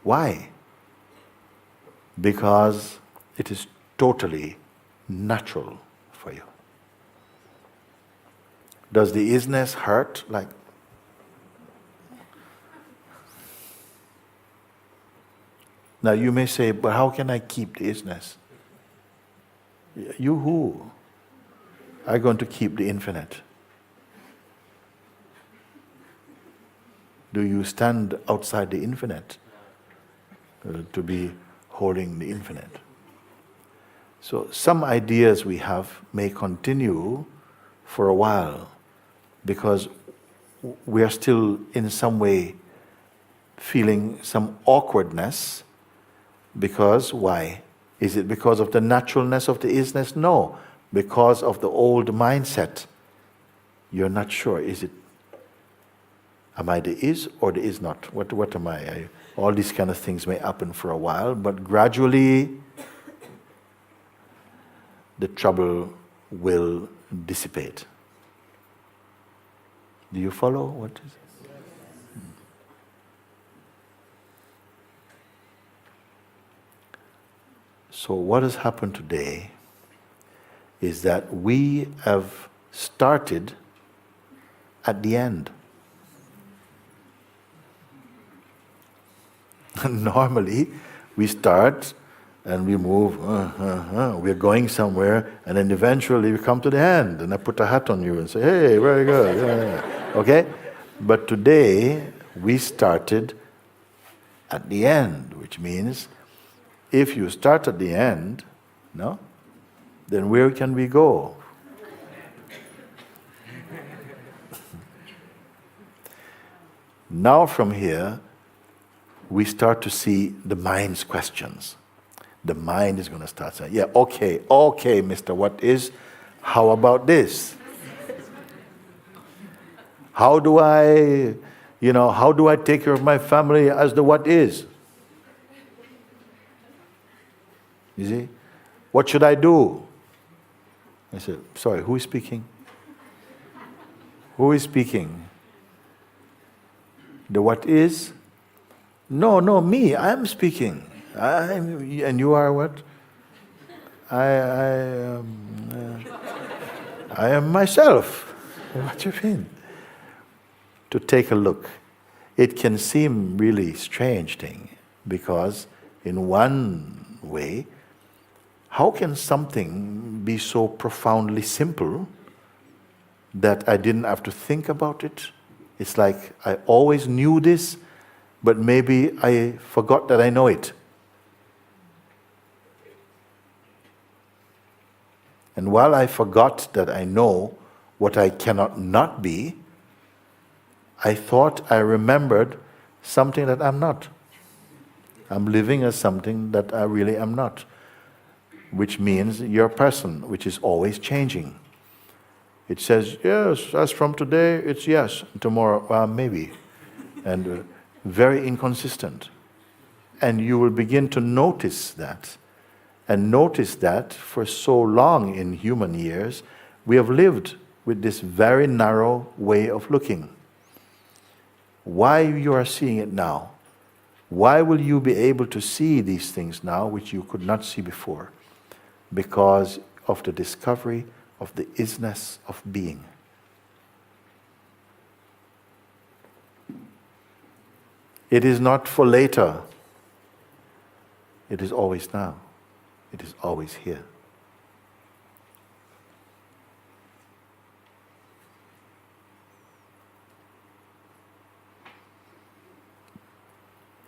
Why? Because it is totally natural for you. Does the isness hurt? Like, now you may say, but how can I keep the isness? You who are going to keep the infinite? Do you stand outside the infinite to be holding the infinite? So some ideas we have may continue for a while because we are still in some way feeling some awkwardness. Because why? Is it because of the naturalness of the isness? No, because of the old mindset. You're not sure. Is it? Am I the is or the is not? What am I? All these kind of things may happen for a while, but gradually the trouble will dissipate. Do you follow what is it? So what has happened today is that we have started at the end. Normally, we start and we move, we're going somewhere, and then eventually we come to the end, and I put a hat on you and say, hey, very good. Yeah. Okay? But today, we started at the end, which means if you start at the end, no, then where can we go? Now from here, we start to see the mind's questions. The mind is going to start saying, yeah, okay, mister, what is? How about this? How do I take care of my family as the what is? You see? What should I do? I said, sorry, who is speaking? Who is speaking? The what is? No, me, I'm speaking. And you are what? I am myself. What do you mean? To take a look. It can seem really strange thing, because in one way, how can something be so profoundly simple that I didn't have to think about it? It's like I always knew this, but maybe I forgot that I know it. And while I forgot that I know what I cannot not be, I thought I remembered something that I'm not. I'm living as something that I really am not, which means you're a person, which is always changing. It says, yes, as from today, it's yes. Tomorrow, maybe. And very inconsistent. And you will begin to notice that. And notice that for so long in human years, we have lived with this very narrow way of looking. Why you are seeing it now? Why will you be able to see these things now which you could not see before? Because of the discovery of the isness of being. It is not for later. It is always now. It is always here.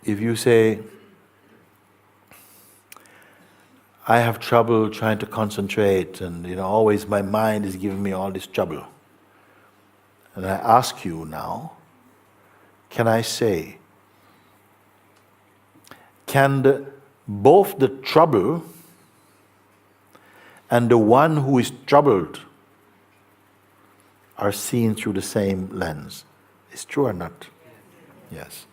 If you say, I have trouble trying to concentrate, and always my mind is giving me all this trouble. And I ask you now, can I say, can both the trouble and the one who is troubled are seen through the same lens? Is true or not? Yes.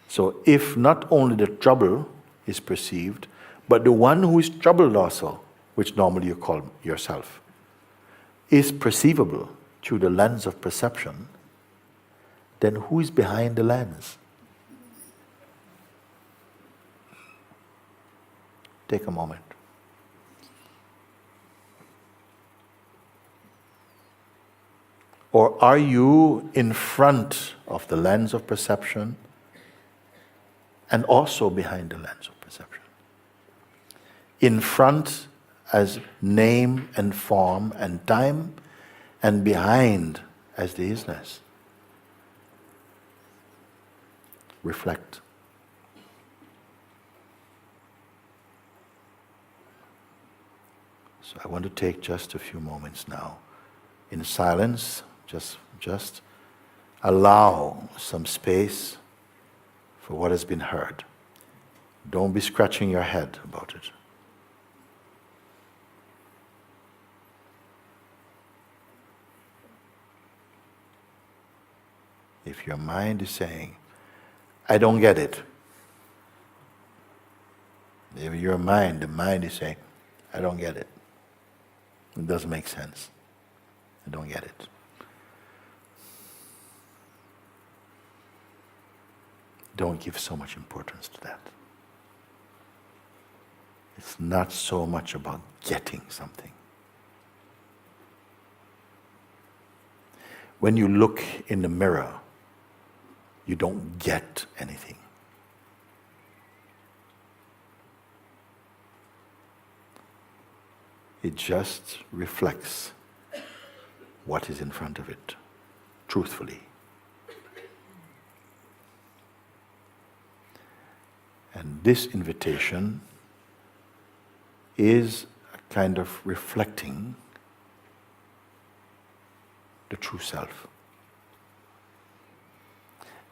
So if not only the trouble is perceived, but the one who is troubled also, which normally you call yourself, is perceivable through the lens of perception, then who is behind the lens? Take a moment. Or are you in front of the lens of perception and also behind the lens of perception? In front as name and form and time, and behind as the isness. Reflect. So I want to take just a few moments now in silence. Just allow some space for what has been heard. Don't be scratching your head about it. If your mind is saying, I don't get it. If the mind is saying, I don't get it. It doesn't make sense. I don't get it. Don't give so much importance to that. It's not so much about getting something. When you look in the mirror, you don't get anything. It just reflects what is in front of it, truthfully. And this invitation is a kind of reflecting the true self.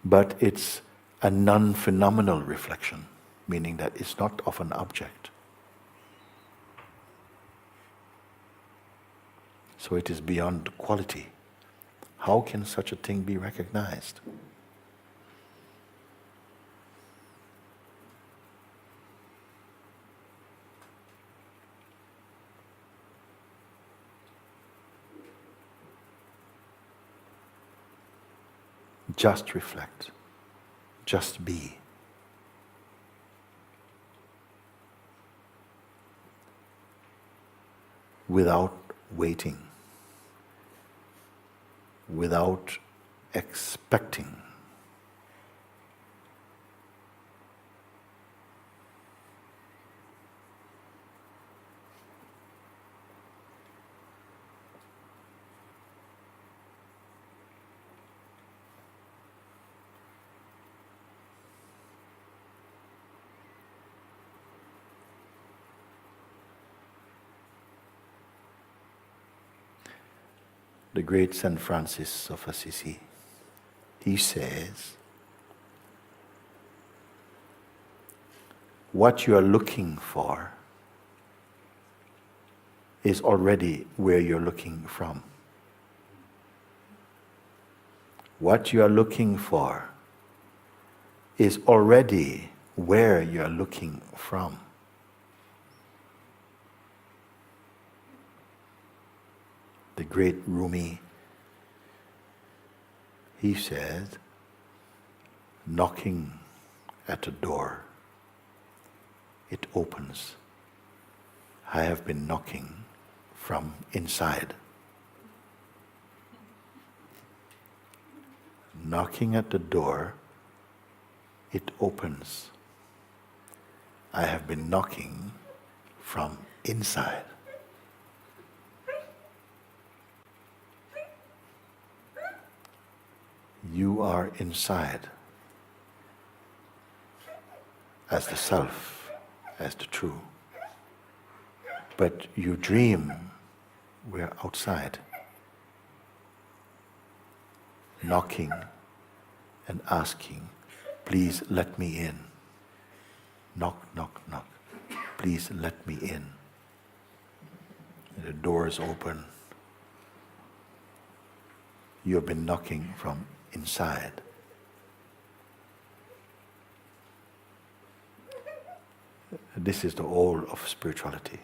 But it's a non-phenomenal reflection, meaning that it's not of an object. So it is beyond quality. How can such a thing be recognized? Just reflect. Just be. Without waiting. Without expecting. The great Saint Francis of Assisi, he says, what you are looking for is already where you're looking from. What you are looking for is already where you're looking from. The great Rumi, he said, knocking at a door, it opens. I have been knocking from inside. Knocking at the door, it opens. I have been knocking from inside. You are inside as the self, as the true. But you dream we're outside, knocking and asking, please let me in. Knock, knock, knock. Please let me in. And the door is open. You have been knocking from inside. This is the all of spirituality,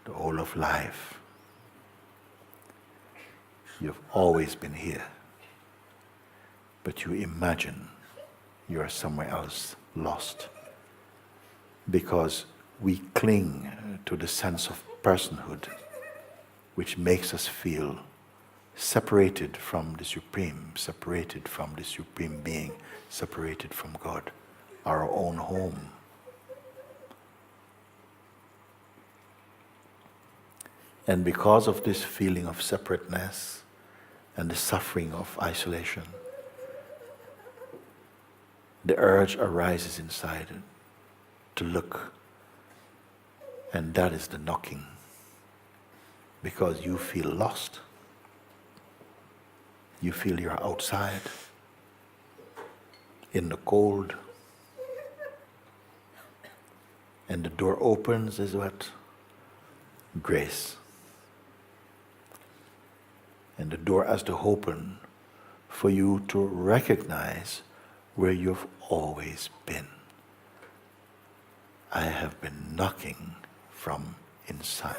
the all of life. You've always been here. But you imagine you are somewhere else, lost. Because we cling to the sense of personhood, which makes us feel separated from the Supreme, separated from the Supreme Being, separated from God, our own home. And because of this feeling of separateness and the suffering of isolation, the urge arises inside to look, and that is the knocking, because you feel lost. You feel you're outside, in the cold, and the door opens is what? Grace. And the door has to open for you to recognize where you've always been. I have been knocking from inside.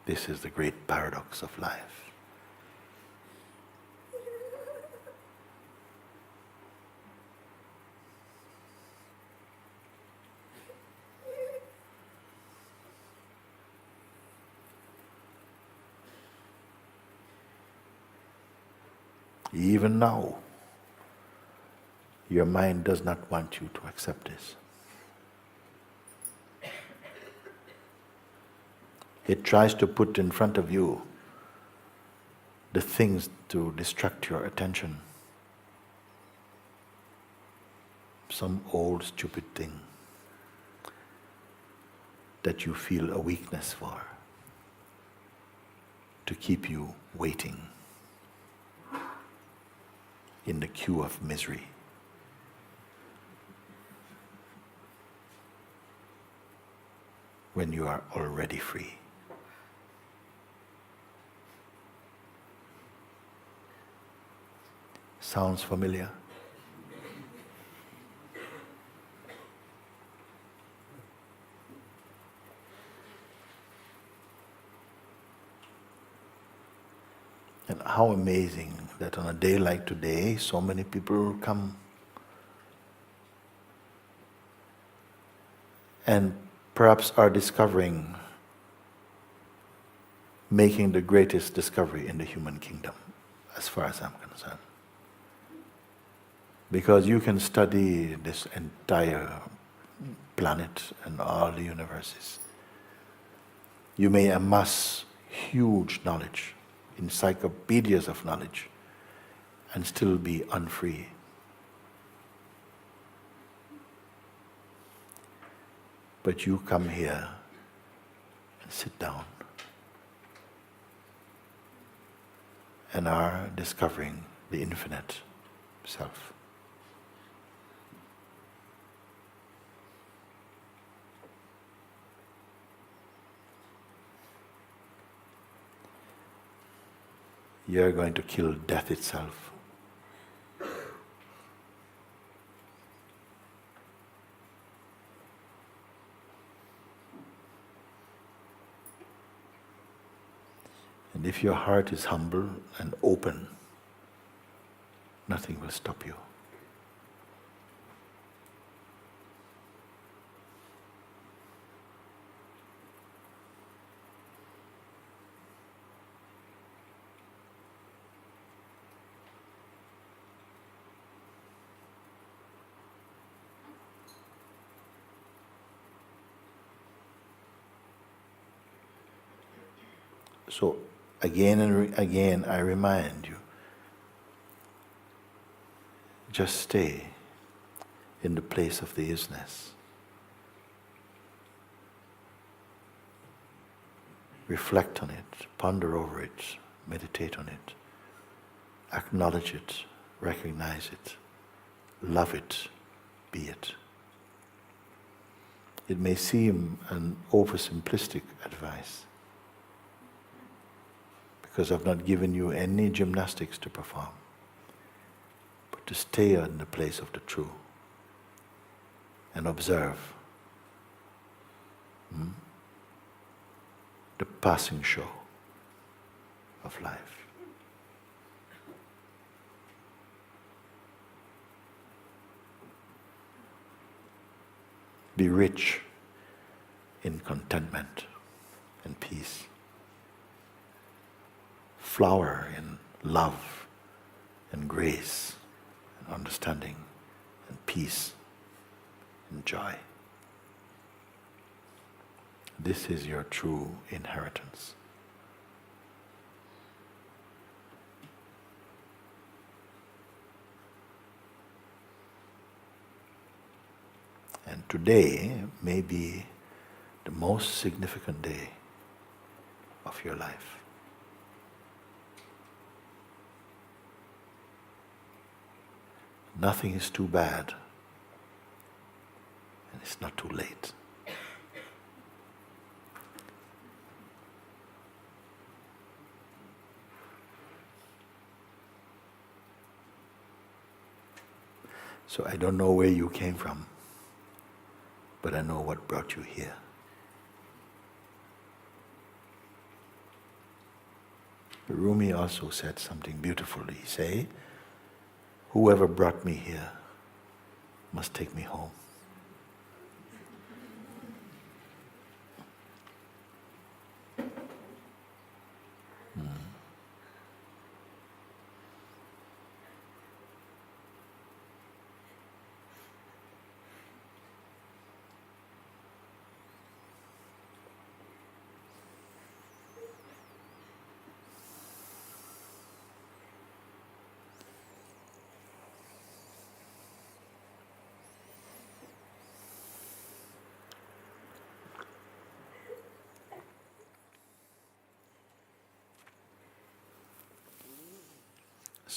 This is the great paradox of life. Even now, your mind does not want you to accept this. It tries to put in front of you the things to distract your attention. Some old stupid thing that you feel a weakness for, to keep you waiting in the queue of misery. When you are already free. Sounds familiar? And how amazing that on a day like today, so many people come and perhaps are discovering, making the greatest discovery in the human kingdom, as far as I'm concerned. Because you can study this entire planet and all the universes. You may amass huge knowledge, encyclopedias of knowledge, and still be unfree. But you come here and sit down and are discovering the infinite self. You're going to kill death itself. And if your heart is humble and open, nothing will stop you. So again and again I remind you, just stay in the place of the isness. Reflect on it, ponder over it, meditate on it, acknowledge it, recognize it, love it, be it. It may seem an oversimplistic advice, because I've not given you any gymnastics to perform, but to stay in the place of the true and observe. the passing show of life. Be rich in contentment and peace. Flower in love and grace and understanding and peace and joy. This is your true inheritance. And today may be the most significant day of your life. Nothing is too bad, and it's not too late. So I don't know where you came from, but I know what brought you here. Rumi also said something beautiful. He said, "Whoever brought me here must take me home."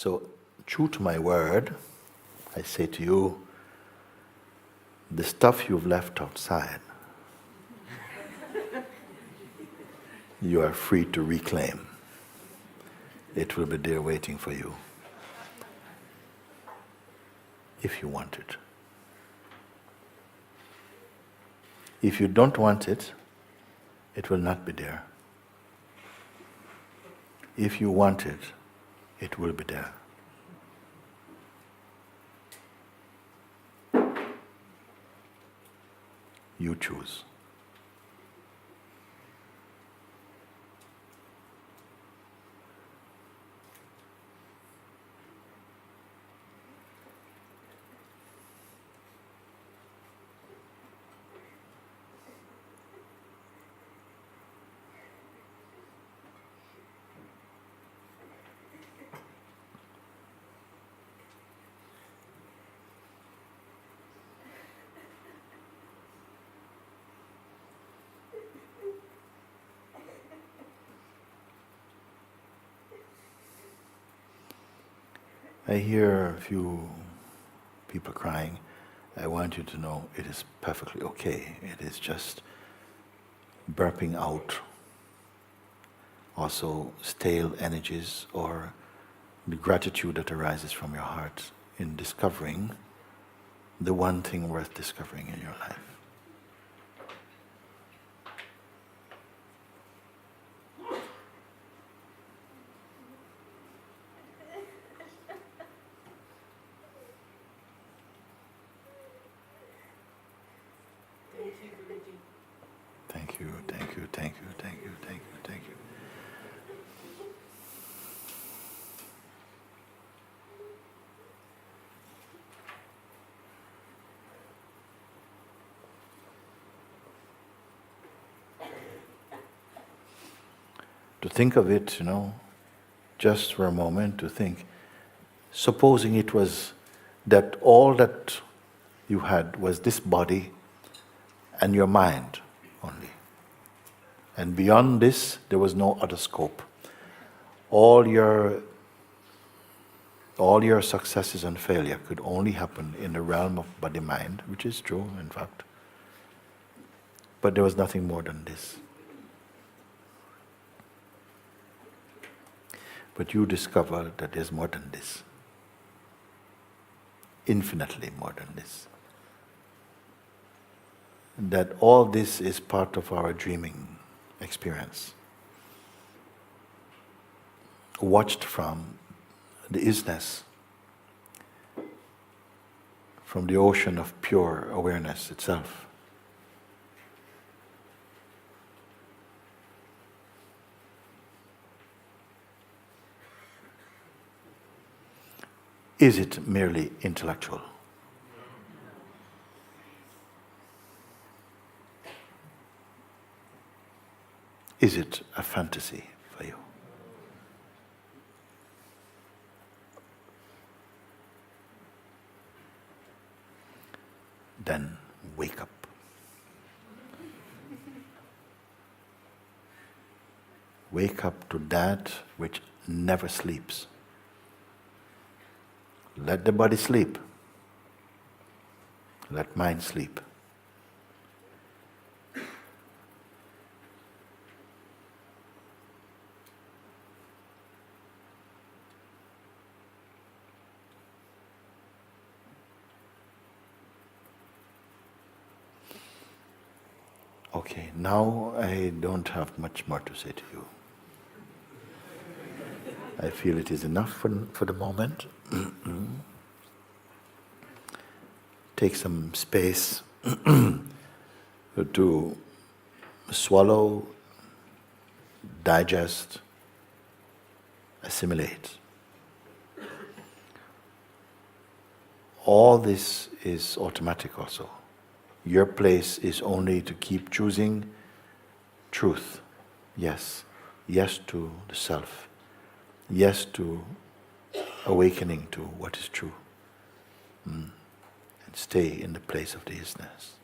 So, true to my word, I say to you, the stuff you've left outside, you are free to reclaim. It will be there waiting for you, if you want it. If you don't want it, it will not be there. If you want it, it will be there. You choose. I hear a few people crying. I want you to know it is perfectly okay. It is just burping out also stale energies or the gratitude that arises from your heart in discovering the one thing worth discovering in your life. Thank you, thank you, thank you, thank you, thank you, thank you. To think of it, just for a moment to think, supposing it was that all that you had was this body and your mind only. And beyond this, there was no other scope. All your successes and failure could only happen in the realm of body-mind, which is true, in fact. But there was nothing more than this. But you discover that there's more than this. Infinitely more than this. That all this is part of our dreaming experience. Watched from the isness, from the ocean of pure awareness itself. Is it merely intellectual? Is it a fantasy for you? Then wake up. Wake up to that which never sleeps. Let the body sleep. Let mind sleep. Okay, now I don't have much more to say to you. I feel it is enough for the moment. Take some space to swallow, digest, assimilate. All this is automatic also. Your place is only to keep choosing truth. Yes. Yes to the self. Yes to awakening to what is true. And stay in the place of the isness.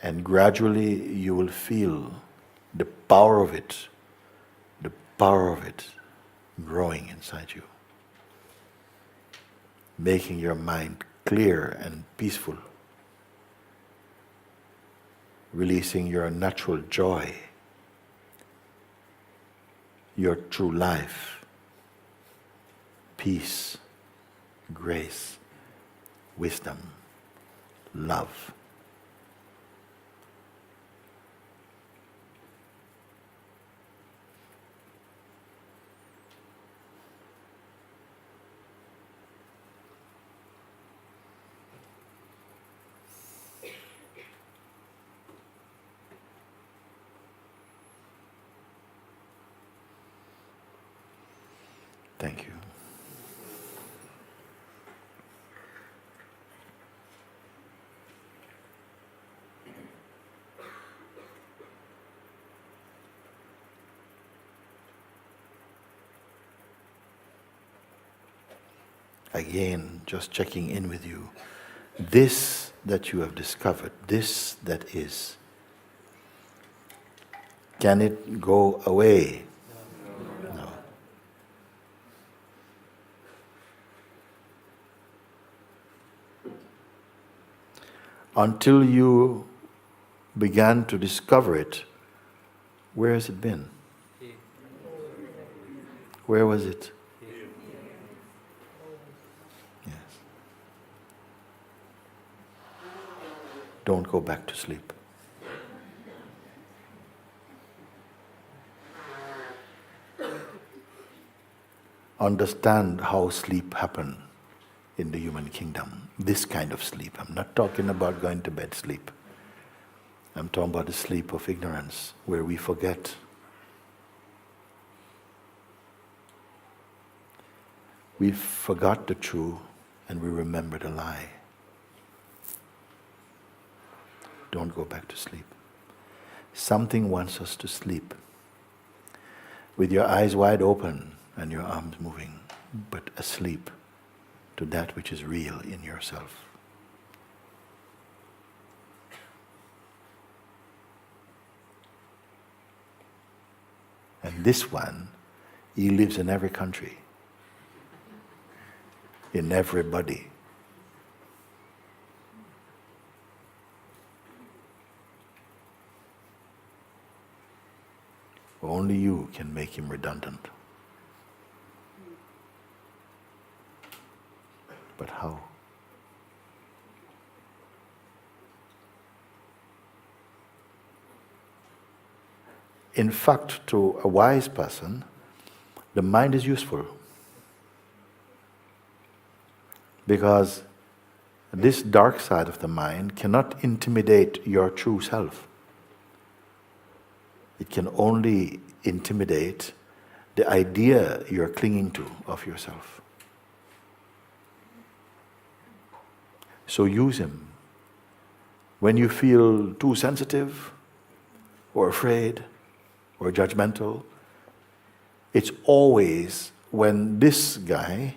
And gradually you will feel the power of it growing inside you. Making your mind clear and peaceful. Releasing your natural joy. Your true life. Peace, grace, wisdom, love. Thank you. Again, just checking in with you. This that you have discovered, this that is, can it go away? No. Until you began to discover it, where has it been? Where was it? Yes. Don't go back to sleep. Understand how sleep happens in the human kingdom. This kind of sleep. I'm not talking about going to bed sleep. I'm talking about the sleep of ignorance, where we forget. We forgot the true and we remember the lie. Don't go back to sleep. Something wants us to sleep. With your eyes wide open and your arms moving, but asleep to that which is real in yourself. And this one, he lives in every country, in everybody. Only you can make him redundant. But how? In fact, to a wise person, the mind is useful. Because this dark side of the mind cannot intimidate your true self. It can only intimidate the idea you're clinging to of yourself. So use him. When you feel too sensitive, or afraid, or judgmental, it's always when this guy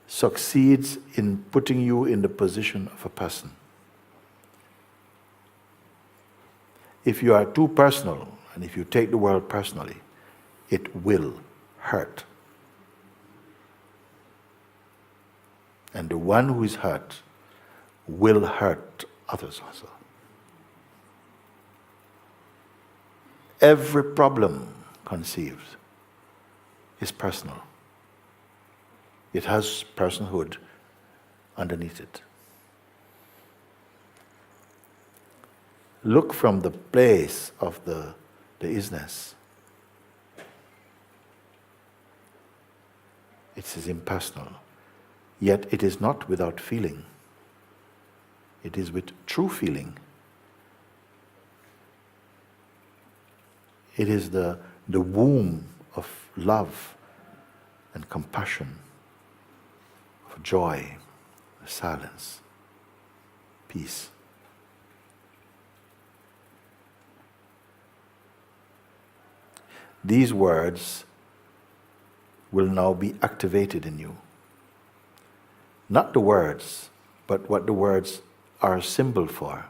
succeeds in putting you in the position of a person. If you are too personal, and if you take the world personally, it will hurt. And the one who is hurt will hurt others also. Every problem conceived is personal. It has personhood underneath it. Look from the place of the isness. It is impersonal. Yet it is not without feeling. It is with true feeling. It is the womb of love and compassion, of joy, silence, peace. These words will now be activated in you. Not the words, but what the words are a symbol for.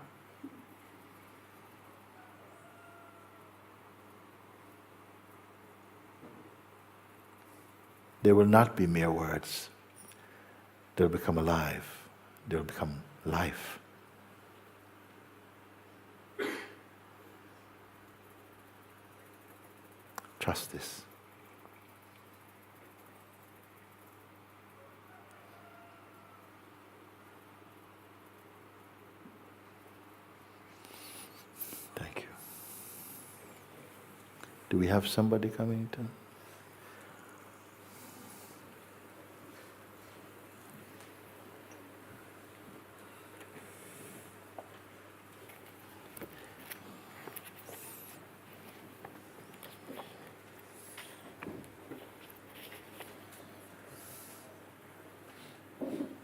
They will not be mere words. They'll become alive. They'll become life. Trust this. Thank you. Do we have somebody coming to?